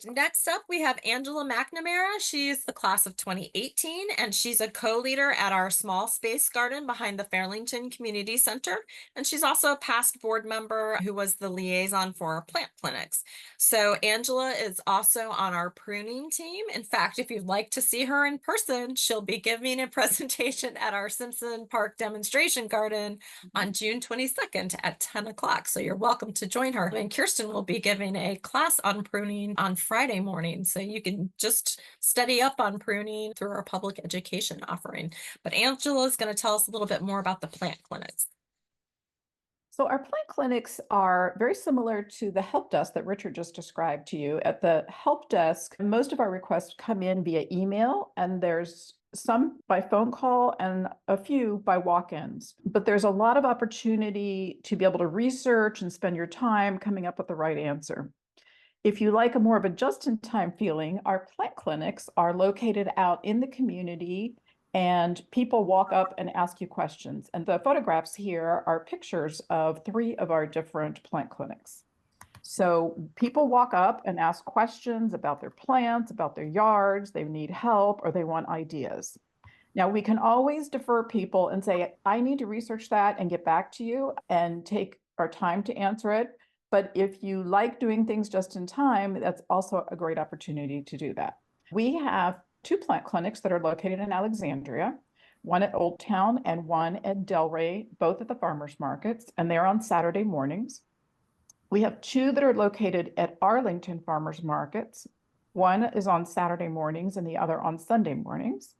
Next up, we have Angela McNamara. She's the class of 2018, and she's a co-leader at our small space garden behind the Arlington Community Center. And she's also a past board member who was the liaison for our plant clinics. So Angela is also on our pruning team. In fact, if you'd like to see her in person, she'll be giving a presentation at our Simpson Park demonstration garden on June 22nd at 10 o'clock. So you're welcome to join her. And Kirsten will be giving a class on pruning on Friday morning. So you can just study up on pruning through our public education offering. But Angela is going to tell us a little bit more about the plant clinics. So our plant clinics are very similar to the help desk that Richard just described to you. At the help desk, most of our requests come in via email, and there's some by phone call and a few by walk-ins. But there's a lot of opportunity to be able to research and spend your time coming up with the right answer. If you like a more of a just-in-time feeling, our plant clinics are located out in the community and people walk up and ask you questions. And the photographs here are pictures of 3 of our different plant clinics. So people walk up and ask questions about their plants, about their yards, they need help, or they want ideas. Now, we can always defer people and say, I need to research that and get back to you and take our time to answer it. But if you like doing things just in time, that's also a great opportunity to do that. We have 2 plant clinics that are located in Alexandria, one at Old Town and one at Delray, both at the farmers markets, and they're on Saturday mornings. We have 2 that are located at Arlington farmers markets. One is on Saturday mornings and the other on Sunday mornings.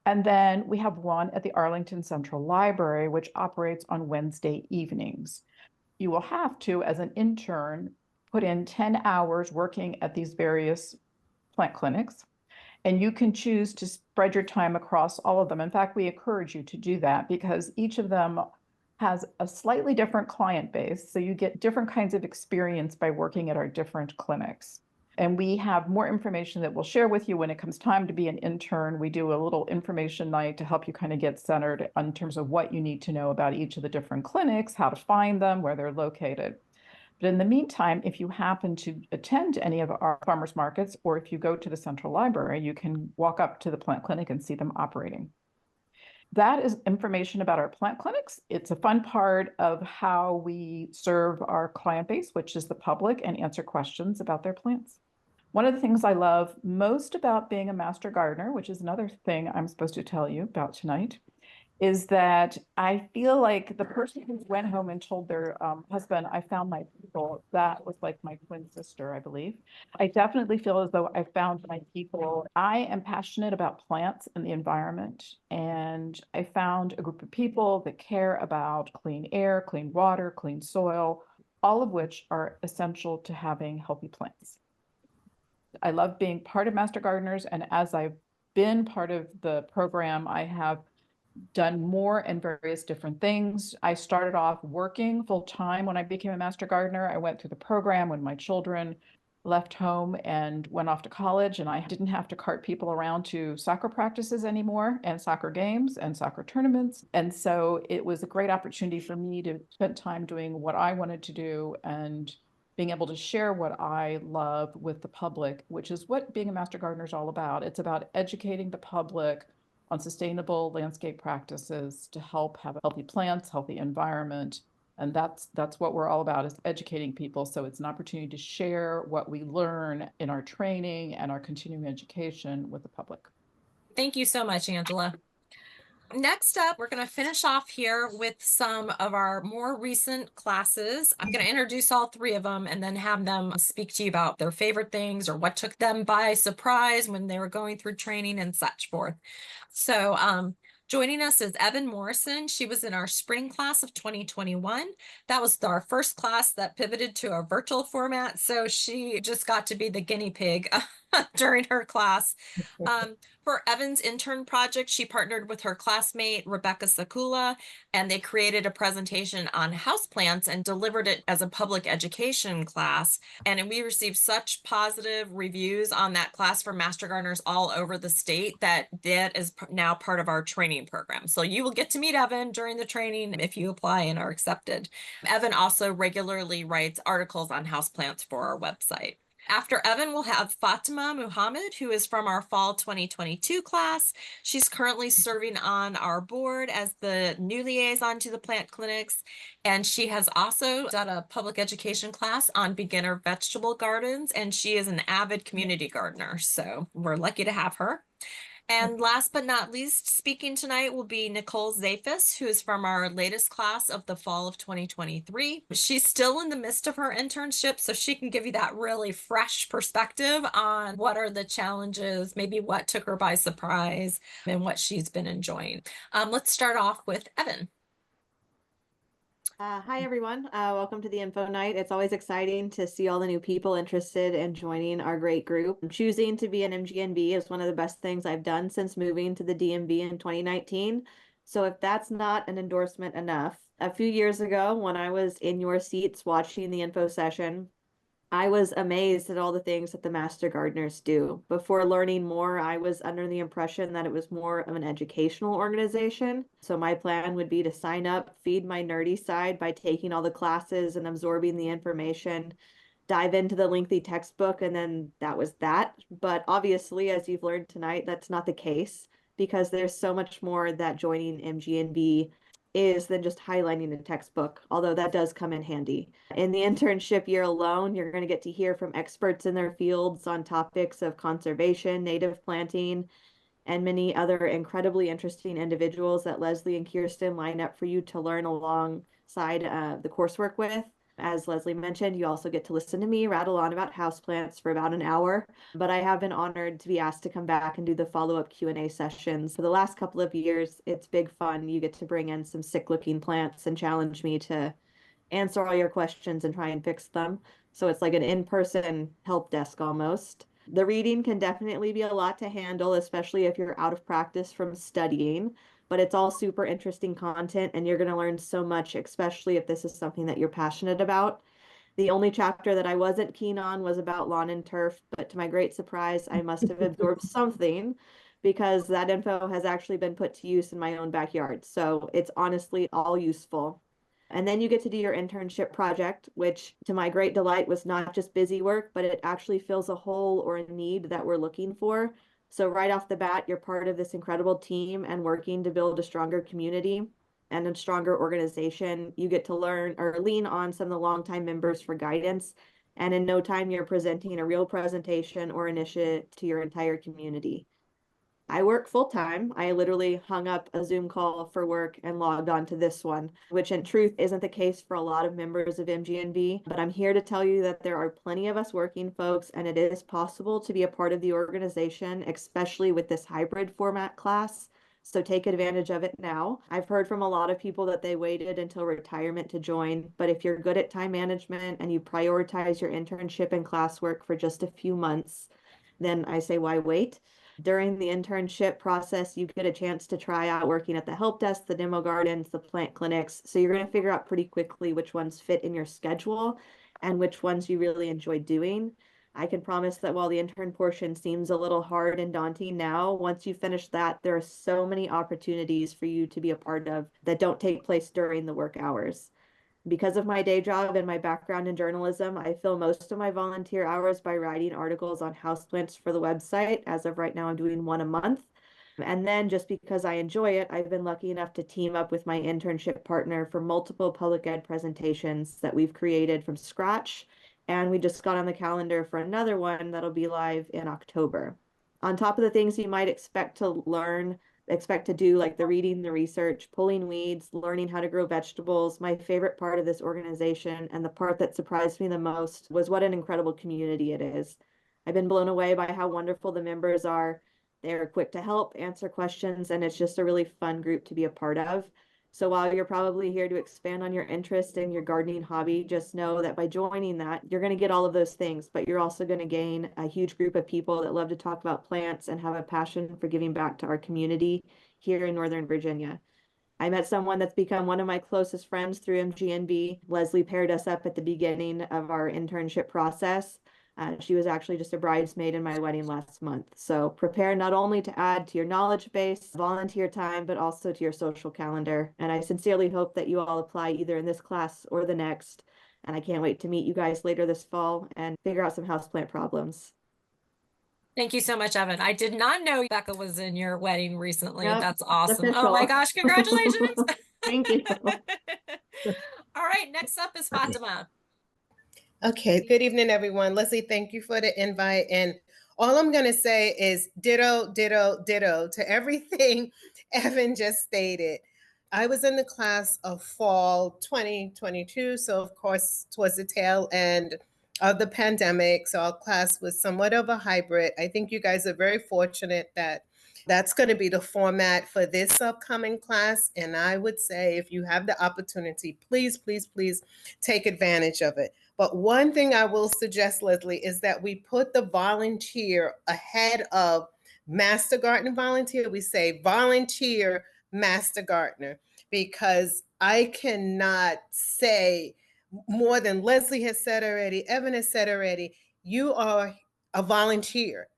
And then we have one at the Arlington Central Library, which operates on Wednesday evenings. You will have to, as an intern, put in 10 hours working at these various plant clinics. And you can choose to spread your time across all of them. In fact, we encourage you to do that because each of them has a slightly different client base. So you get different kinds of experience by working at our different clinics. And we have more information that we'll share with you when it comes time to be an intern. We do a little information night to help you kind of get centered in terms of what you need to know about each of the different clinics, how to find them, where they're located. But in the meantime, if you happen to attend any of our farmers markets, or if you go to the Central Library, you can walk up to the plant clinic and see them operating. That is information about our plant clinics. It's a fun part of how we serve our client base, which is the public, and answer questions about their plants. One of the things I love most about being a master gardener, which is another thing I'm supposed to tell you about tonight, is that I feel like the person who went home and told their husband, I found my people, that was like my twin sister, I believe. I definitely feel as though I found my people. I am passionate about plants and the environment, and I found a group of people that care about clean air, clean water, clean soil, all of which are essential to having healthy plants. I love being part of Master Gardeners, and as I've been part of the program, I have done more and various different things. I started off working full time when I became a master gardener. I went through the program when my children left home and went off to college, and I didn't have to cart people around to soccer practices anymore and soccer games and soccer tournaments. And so it was a great opportunity for me to spend time doing what I wanted to do and being able to share what I love with the public, which is what being a master gardener is all about. It's about educating the public on sustainable landscape practices to help have healthy plants, healthy environment. And that's what we're all about, is educating people. So it's an opportunity to share what we learn in our training and our continuing education with the public. Thank you so much, Angela. Next up, we're going to finish off here with some of our more recent classes. I'm going to introduce all 3 of them and then have them speak to you about their favorite things or what took them by surprise when they were going through training and such forth. So joining us is Evin Morrison. She was in our spring class of 2021. That was our first class that pivoted to a virtual format. So she just got to be the guinea pig during her class. For Evin's intern project, she partnered with her classmate, Rebecca Sakula, and they created a presentation on houseplants and delivered it as a public education class. And we received such positive reviews on that class from master gardeners all over the state that is now part of our training program. So you will get to meet Evin during the training if you apply and are accepted. Evin also regularly writes articles on houseplants for our website. After Evin, we'll have Faatimah Muhammed, who is from our fall 2022 class. She's currently serving on our board as the new liaison to the plant clinics. And she has also done a public education class on beginner vegetable gardens, and she is an avid community gardener. So we're lucky to have her. And last but not least, speaking tonight will be Nicole Zehfuss, who is from our latest class of the fall of 2023. She's still in the midst of her internship, so she can give you that really fresh perspective on what are the challenges, maybe what took her by surprise, and what she's been enjoying. Let's start off with Evin. Hi, everyone. Welcome to the info night. It's always exciting to see all the new people interested in joining our great group. Choosing to be an MGNB is one of the best things I've done since moving to the DMV in 2019. So if that's not an endorsement enough, a few years ago when I was in your seats watching the info session, I was amazed at all the things that the Master Gardeners do. Before learning more, I was under the impression that it was more of an educational organization. So my plan would be to sign up, feed my nerdy side by taking all the classes and absorbing the information, dive into the lengthy textbook, and then that was that. But obviously, as you've learned tonight, that's not the case because there's so much more that joining MGNB is than just highlighting the textbook, although that does come in handy. In the internship year alone, you're going to get to hear from experts in their fields on topics of conservation, native planting, and many other incredibly interesting individuals that Leslie and Kirsten line up for you to learn alongside the coursework with. As Leslie mentioned, you also get to listen to me rattle on about houseplants for about an hour, but I have been honored to be asked to come back and do the follow-up Q&A sessions. For the last couple of years, it's big fun. You get to bring in some sick-looking plants and challenge me to answer all your questions and try and fix them. So it's like an in-person help desk almost. The reading can definitely be a lot to handle, especially if you're out of practice from studying, but it's all super interesting content and you're going to learn so much, especially if this is something that you're passionate about. The only chapter that I wasn't keen on was about lawn and turf, but to my great surprise, I must have absorbed something because that info has actually been put to use in my own backyard. So it's honestly all useful. And then you get to do your internship project, which to my great delight was not just busy work, but it actually fills a hole or a need that we're looking for. So right off the bat, you're part of this incredible team and working to build a stronger community and a stronger organization. You get to learn or lean on some of the longtime members for guidance. And in no time, you're presenting a real presentation or initiative to your entire community. I work full time. I literally hung up a Zoom call for work and logged on to this one, which in truth isn't the case for a lot of members of MGNB. But I'm here to tell you that there are plenty of us working folks, and it is possible to be a part of the organization, especially with this hybrid format class. So take advantage of it now. I've heard from a lot of people that they waited until retirement to join, but if you're good at time management and you prioritize your internship and classwork for just a few months, then I say, why wait? During the internship process, you get a chance to try out working at the help desk, the demo gardens, the plant clinics. So you're going to figure out pretty quickly which ones fit in your schedule and which ones you really enjoy doing. I can promise that while the intern portion seems a little hard and daunting now, once you finish that, there are so many opportunities for you to be a part of that don't take place during the work hours. Because of my day job and my background in journalism, I fill most of my volunteer hours by writing articles on houseplants for the website. As of right now, I'm doing one a month. And then just because I enjoy it, I've been lucky enough to team up with my internship partner for multiple public ed presentations that we've created from scratch. And we just got on the calendar for another one that'll be live in October. On top of the things you might expect to do, like the reading, the research, pulling weeds, learning how to grow vegetables. My favorite part of this organization and the part that surprised me the most was what an incredible community it is. I've been blown away by how wonderful the members are. They're quick to help, answer questions, and it's just a really fun group to be a part of. So while you're probably here to expand on your interest in your gardening hobby, just know that by joining that, you're going to get all of those things, but you're also going to gain a huge group of people that love to talk about plants and have a passion for giving back to our community here in Northern Virginia. I met someone that's become one of my closest friends through MGNB. Leslie paired us up at the beginning of our internship process. She was actually just a bridesmaid in my wedding last month. So prepare not only to add to your knowledge base, volunteer time, but also to your social calendar. And I sincerely hope that you all apply either in this class or the next. And I can't wait to meet you guys later this fall and figure out some houseplant problems. Thank you so much, Evin. I did not know Becca was in your wedding recently. Yep, That's awesome. official. Oh my gosh, congratulations. Thank you. All right, next up is Faatimah. Okay, good evening, everyone. Leslie, thank you for the invite. And all I'm going to say is ditto, ditto, ditto to everything Evin just stated. I was in the class of fall 2022. So, of course, towards the tail end of the pandemic. So our class was somewhat of a hybrid. I think you guys are very fortunate that That's going to be the format for this upcoming class. And I would say if you have the opportunity, please, please, please take advantage of it. But one thing I will suggest, Leslie, is that we put the volunteer ahead of master gardener volunteer. We say volunteer master gardener, because I cannot say more than Leslie has said already, Evin has said already. You are a volunteer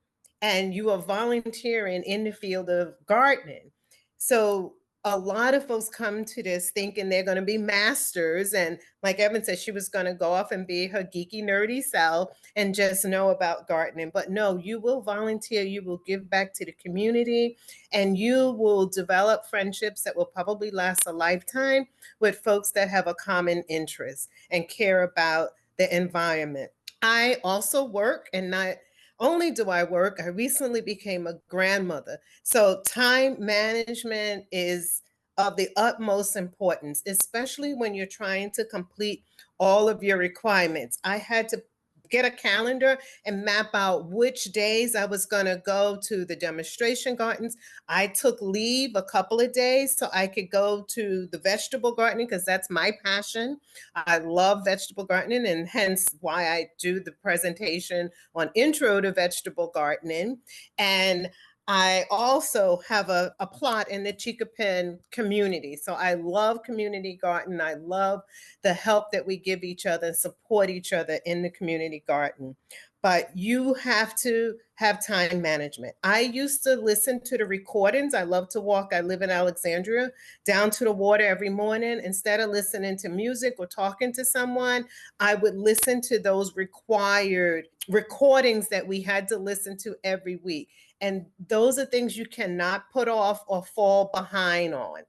and you are volunteering in the field of gardening. So a lot of folks come to this thinking they're going to be masters. And like Evin said, she was going to go off and be her geeky, nerdy self and just know about gardening. But no, you will volunteer, you will give back to the community, and you will develop friendships that will probably last a lifetime with folks that have a common interest and care about the environment. I also work, and not only do I work, I recently became a grandmother. So time management is of the utmost importance, especially when you're trying to complete all of your requirements. I had to get a calendar and map out which days I was going to go to the demonstration gardens. I took leave a couple of days so I could go to the vegetable gardening, because that's my passion. I love vegetable gardening, and hence why I do the presentation on intro to vegetable gardening. And I also have a plot in the Chicopin community. So I love community garden. I love the help that we give each other and support each other in the community garden. But you have to have time management. I used to listen to the recordings. I love to walk. I live in Alexandria, down to the water every morning. Instead of listening to music or talking to someone, I would listen to those required recordings that we had to listen to every week. And those are things you cannot put off or fall behind on.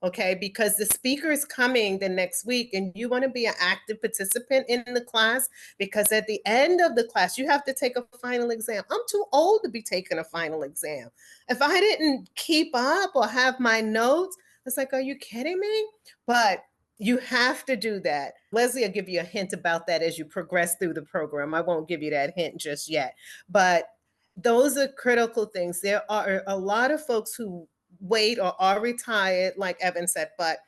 Okay, because the speaker is coming the next week and you want to be an active participant in the class, because at the end of the class, you have to take a final exam. I'm too old to be taking a final exam. If I didn't keep up or have my notes, it's like, are you kidding me? But you have to do that. Leslie will give you a hint about that as you progress through the program. I won't give you that hint just yet, but those are critical things. There are a lot of folks who wait or are retired, like Evin said, but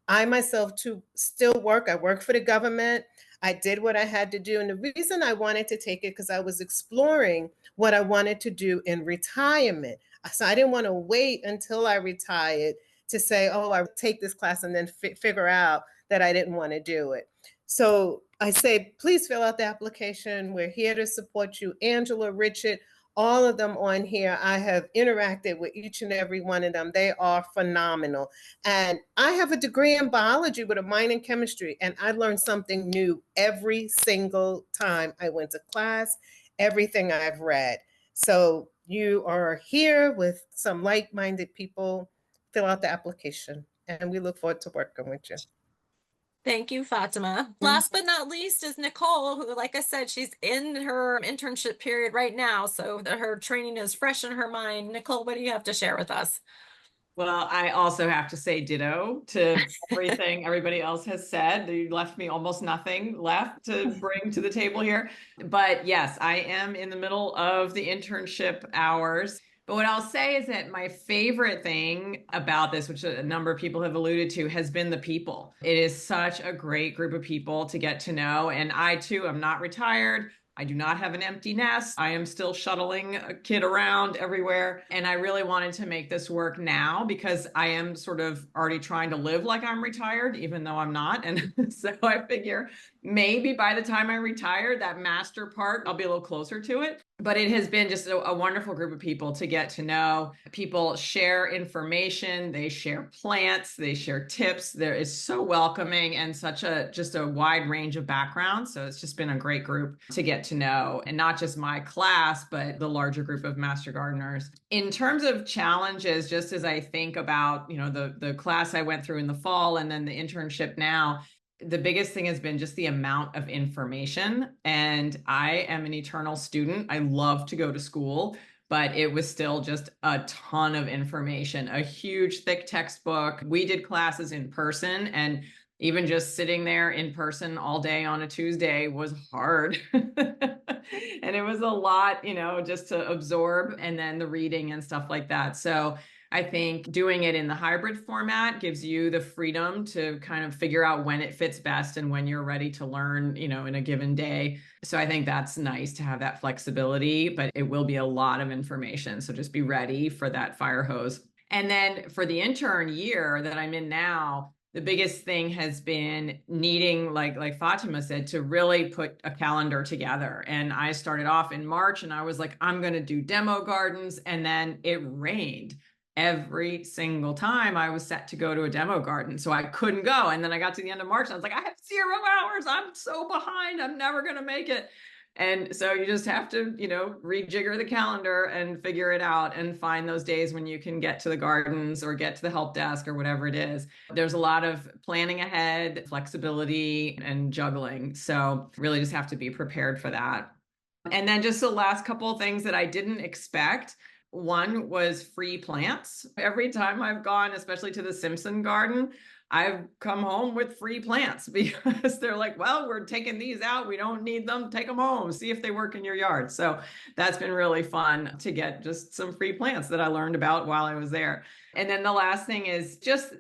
I myself too still work. I work for the government. I did what I had to do. And the reason I wanted to take it, because I was exploring what I wanted to do in retirement. So I didn't want to wait until I retired to say, oh, I take this class and then figure out that I didn't want to do it. So I say, please fill out the application. We're here to support you. Angela, Richard, all of them on here. I have interacted with each and every one of them. They are phenomenal. And I have a degree in biology with a minor in chemistry, and I learned something new every single time I went to class, everything I've read. So you are here with some like-minded people. Fill out the application, and we look forward to working with you. Thank you, Faatimah. Last but not least is Nicole, who, like I said, she's in her internship period right now, so that her training is fresh in her mind. Nicole, what do you have to share with us? Well, I also have to say ditto to everything everybody else has said. You left me almost nothing left to bring to the table here. But yes, I am in the middle of the internship hours. But what I'll say is that my favorite thing about this, which a number of people have alluded to, has been the people. It is such a great group of people to get to know. And I too am not retired. I do not have an empty nest. I am still shuttling a kid around everywhere. And I really wanted to make this work now, because I am sort of already trying to live like I'm retired, even though I'm not. And so I figure maybe by the time I retire, that master part, I'll be a little closer to it. But it has been just a wonderful group of people to get to know. People share information, they share plants, they share tips. There is so welcoming and such just a wide range of backgrounds. So it's just been a great group to get to know, and not just my class, but the larger group of master gardeners. In terms of challenges, just as I think about, the class I went through in the fall and then the internship now, the biggest thing has been just the amount of information. And I am an eternal student. I love to go to school, but it was still just a ton of information, a huge thick textbook. We did classes in person, and even just sitting there in person all day on a Tuesday was hard. And it was a lot, just to absorb, and then the reading and stuff like that. So I think doing it in the hybrid format gives you the freedom to kind of figure out when it fits best and when you're ready to learn, in a given day. So I think that's nice to have that flexibility, but it will be a lot of information. So just be ready for that fire hose. And then for the intern year that I'm in now, the biggest thing has been needing, like Faatimah said, to really put a calendar together. And I started off in March and I was like, I'm going to do demo gardens. And then it rained every single time I was set to go to a demo garden. So I couldn't go. And then I got to the end of March and I was like, I have 0 hours. I'm so behind. I'm never going to make it. And so you just have to, rejigger the calendar and figure it out and find those days when you can get to the gardens or get to the help desk or whatever it is. There's a lot of planning ahead, flexibility, and juggling. So really just have to be prepared for that. And then just the last couple of things that I didn't expect. One was free plants. Every time I've gone, especially to the Simpson garden, I've come home with free plants because they're like, well, we're taking these out. We don't need them. Take them home. See if they work in your yard. So that's been really fun to get just some free plants that I learned about while I was there. And then the last thing is just,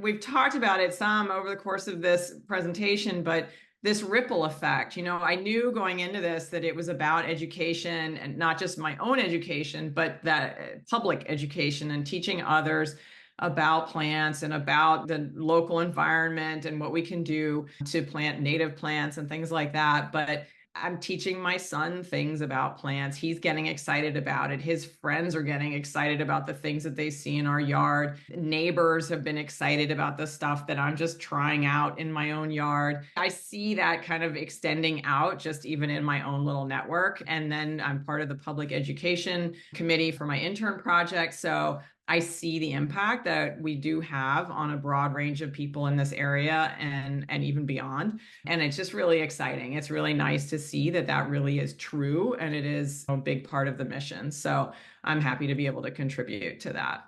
we've talked about it some over the course of this presentation, but this ripple effect. I knew going into this that it was about education, and not just my own education, but that public education and teaching others about plants and about the local environment and what we can do to plant native plants and things like that. But I'm teaching my son things about plants. He's getting excited about it. His friends are getting excited about the things that they see in our yard. Neighbors have been excited about the stuff that I'm just trying out in my own yard. I see that kind of extending out just even in my own little network. And then I'm part of the public education committee for my intern project. So I see the impact that we do have on a broad range of people in this area and even beyond. And it's just really exciting. It's really nice to see that that really is true. And it is a big part of the mission. So I'm happy to be able to contribute to that.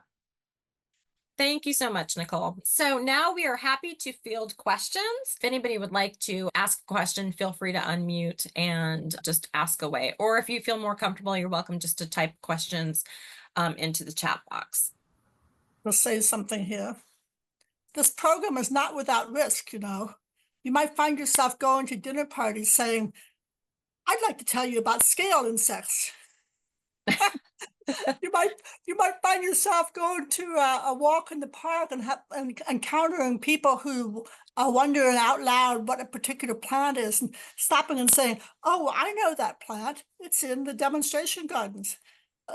Thank you so much, Nicole. So now we are happy to field questions. If anybody would like to ask a question, feel free to unmute and just ask away. Or if you feel more comfortable, you're welcome just to type questions into the chat box. I'll say something here. This program is not without risk, You might find yourself going to dinner parties saying, I'd like to tell you about scale insects. You might find yourself going to a walk in the park and encountering people who are wondering out loud what a particular plant is, and stopping and saying, oh, I know that plant. It's in the demonstration gardens.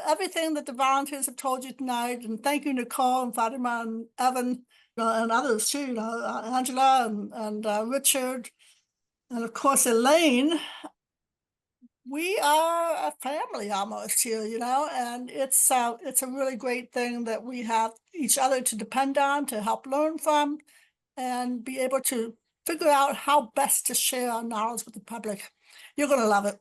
Everything that the volunteers have told you tonight, and thank you, Nicole and Faatimah and Evin, and others too, Angela and Richard, and of course, Elaine. We are a family almost here, and it's a really great thing that we have each other to depend on, to help learn from, and be able to figure out how best to share our knowledge with the public. You're going to love it.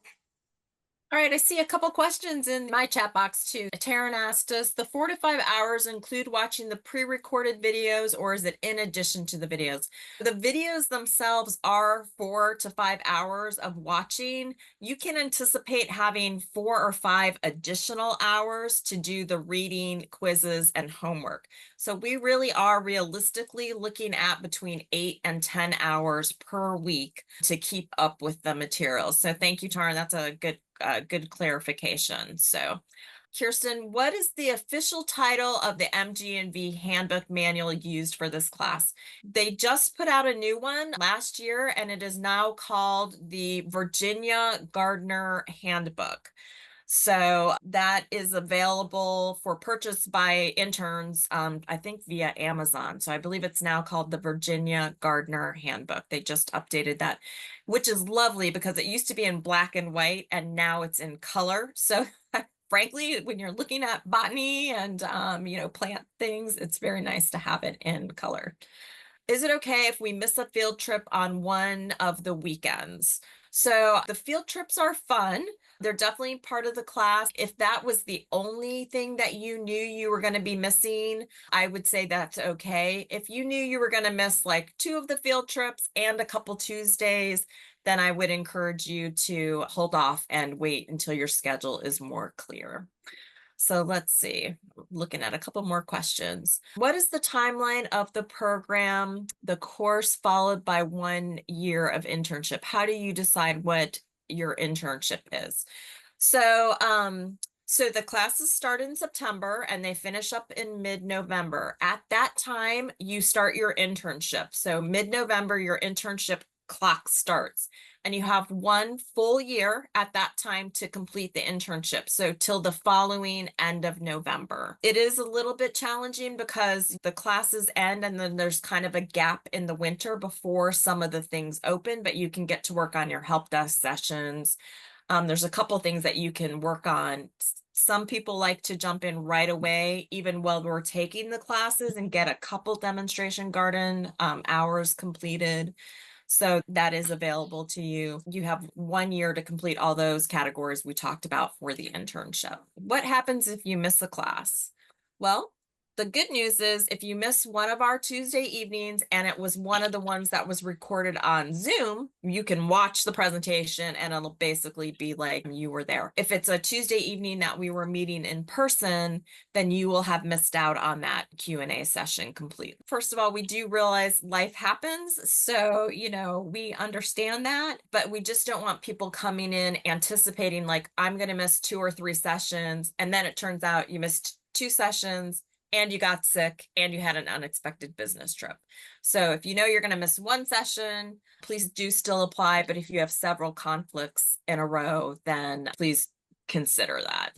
All right, I see a couple questions in my chat box too. Taryn asked, does the 4 to 5 hours include watching the pre-recorded videos, or is it in addition to the videos? The videos themselves are 4 to 5 hours of watching. You can anticipate having 4 or 5 additional hours to do the reading, quizzes, and homework. So we really are realistically looking at between 8 and 10 hours per week to keep up with the materials. So thank you, Taryn. That's a good clarification. So Kirsten, what is the official title of the MGNV handbook manual used for this class? They just put out a new one last year, and it is now called the Virginia Gardener Handbook. So that is available for purchase by interns, I think via Amazon. So I believe it's now called the Virginia Gardener Handbook. They just updated that, which is lovely because it used to be in black and white and now it's in color. So frankly, when you're looking at botany and, plant things, it's very nice to have it in color. Is it okay if we miss a field trip on one of the weekends? So the field trips are fun. They're definitely part of the class. If that was the only thing that you knew you were going to be missing, I would say that's okay. If you knew you were going to miss like 2 of the field trips and a couple Tuesdays, then I would encourage you to hold off and wait until your schedule is more clear. So let's see, looking at a couple more questions. What is the timeline of the program, the course followed by 1 year of internship? How do you decide what your internship is? So, so the classes start in September and they finish up in mid-November. At that time, you start your internship. So mid-November, your internship clock starts. And you have 1 full year at that time to complete the internship. So till the following end of November. It is a little bit challenging because the classes end and then there's kind of a gap in the winter before some of the things open, but you can get to work on your help desk sessions. There's a couple things that you can work on. Some people like to jump in right away, even while we're taking the classes, and get a couple demonstration garden hours completed. So that is available to you. You have 1 year to complete all those categories we talked about for the internship. What happens if you miss a class? Well, the good news is if you miss one of our Tuesday evenings and it was one of the ones that was recorded on Zoom, you can watch the presentation and it'll basically be like you were there. If it's a Tuesday evening that we were meeting in person, then you will have missed out on that Q&A session complete. First of all, we do realize life happens. So, we understand that, but we just don't want people coming in anticipating like, I'm going to miss 2 or 3 sessions. And then it turns out you missed 2 sessions and you got sick and you had an unexpected business trip. So if you know you're going to miss 1 session, please do still apply. But if you have several conflicts in a row, then please consider that.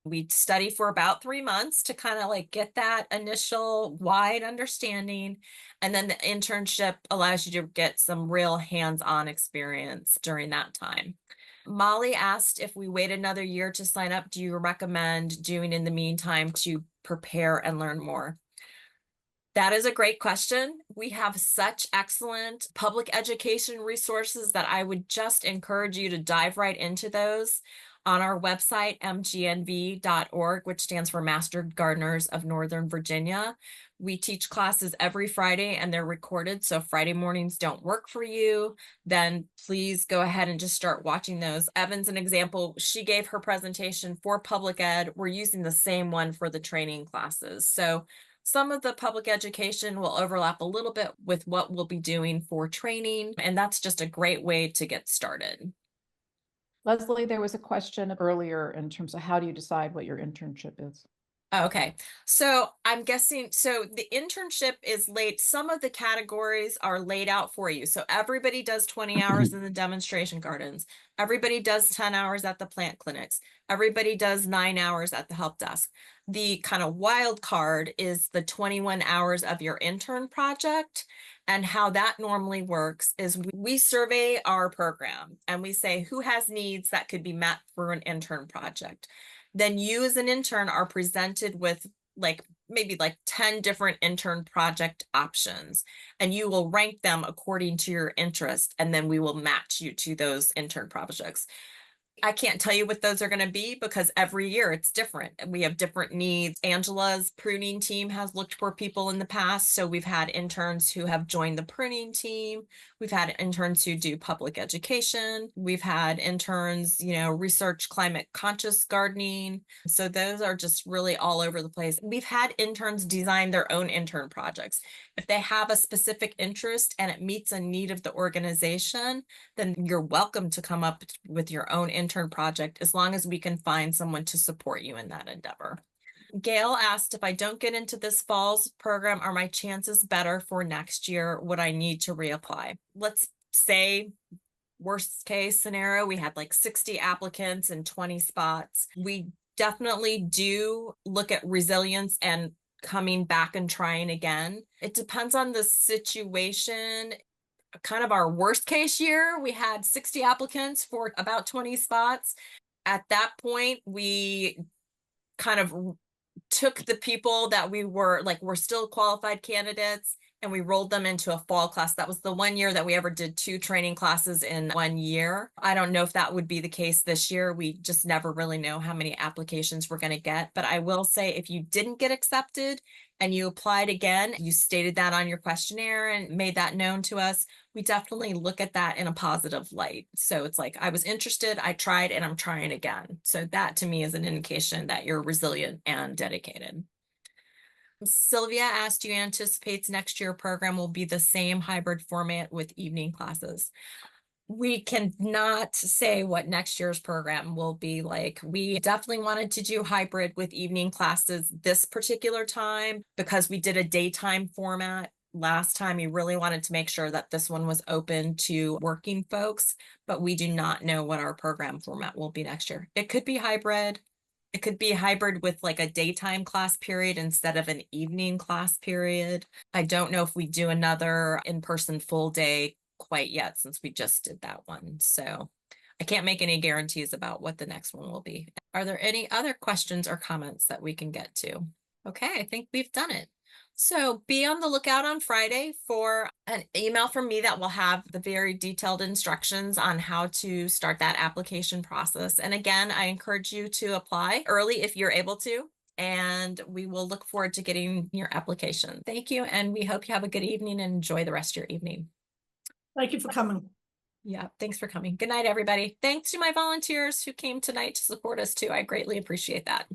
We study for about 3 months to kind of like get that initial wide understanding. And then the internship allows you to get some real hands-on experience during that time. Molly asked if we wait another year to sign up, do you recommend doing in the meantime to prepare and learn more? That is a great question. We have such excellent public education resources that I would just encourage you to dive right into those on our website, mgnv.org, which stands for Master Gardeners of Northern Virginia. We teach classes every Friday and they're recorded. So if Friday mornings don't work for you, then please go ahead and just start watching those. Evin's an example. She gave her presentation for public ed. We're using the same one for the training classes. So some of the public education will overlap a little bit with what we'll be doing for training. And that's just a great way to get started. Leslie, there was a question earlier in terms of how do you decide what your internship is? Okay, so I'm guessing, so the internship is laid, some of the categories are laid out for you. So everybody does 20 hours in the demonstration gardens. Everybody does 10 hours at the plant clinics. Everybody does 9 hours at the help desk. The kind of wild card is the 21 hours of your intern project. And how that normally works is we survey our program and we say who has needs that could be met for an intern project. Then you as an intern are presented with maybe 10 different intern project options, and you will rank them according to your interest, and then we will match you to those intern projects. I can't tell you what those are going to be because every year it's different and we have different needs. Angela's pruning team has looked for people in the past. So we've had interns who have joined the pruning team. We've had interns who do public education. We've had interns, research climate conscious gardening. So those are just really all over the place. We've had interns design their own intern projects. If they have a specific interest and it meets a need of the organization, then you're welcome to come up with your own intern project as long as we can find someone to support you in that endeavor. Gail asked if I don't get into this fall's program, are my chances better for next year? Would I need to reapply? Let's say worst case scenario, we had 60 applicants and 20 spots. We definitely do look at resilience and coming back and trying again. It depends on the situation. Kind of our worst case year, we had 60 applicants for about 20 spots. At that point, we kind of took the people that we were still qualified candidates and we rolled them into a fall class. That was the one year that we ever did 2 training classes in 1 year. I don't know if that would be the case this year. We just never really know how many applications we're going to get. But I will say, if you didn't get accepted and you applied again, you stated that on your questionnaire and made that known to us, we definitely look at that in a positive light. So it's like, I was interested, I tried, and I'm trying again. So that to me is an indication that you're resilient and dedicated. Sylvia asked, do you anticipate next year program will be the same hybrid format with evening classes? We cannot say what next year's program will be like. We definitely wanted to do hybrid with evening classes this particular time because we did a daytime format last time. We really wanted to make sure that this one was open to working folks, but we do not know what our program format will be next year. It could be hybrid. It could be hybrid with like a daytime class period instead of an evening class period. I don't know if we do another in-person full day quite yet, since we just did that one. So I can't make any guarantees about what the next one will be. Are there any other questions or comments that we can get to? Okay, I think we've done it. So be on the lookout on Friday for an email from me that will have the very detailed instructions on how to start that application process. And again, I encourage you to apply early if you're able to, and we will look forward to getting your application. Thank you, and we hope you have a good evening and enjoy the rest of your evening. Thank you for coming. Yeah, thanks for coming. Good night, everybody. Thanks to my volunteers who came tonight to support us too. I greatly appreciate that.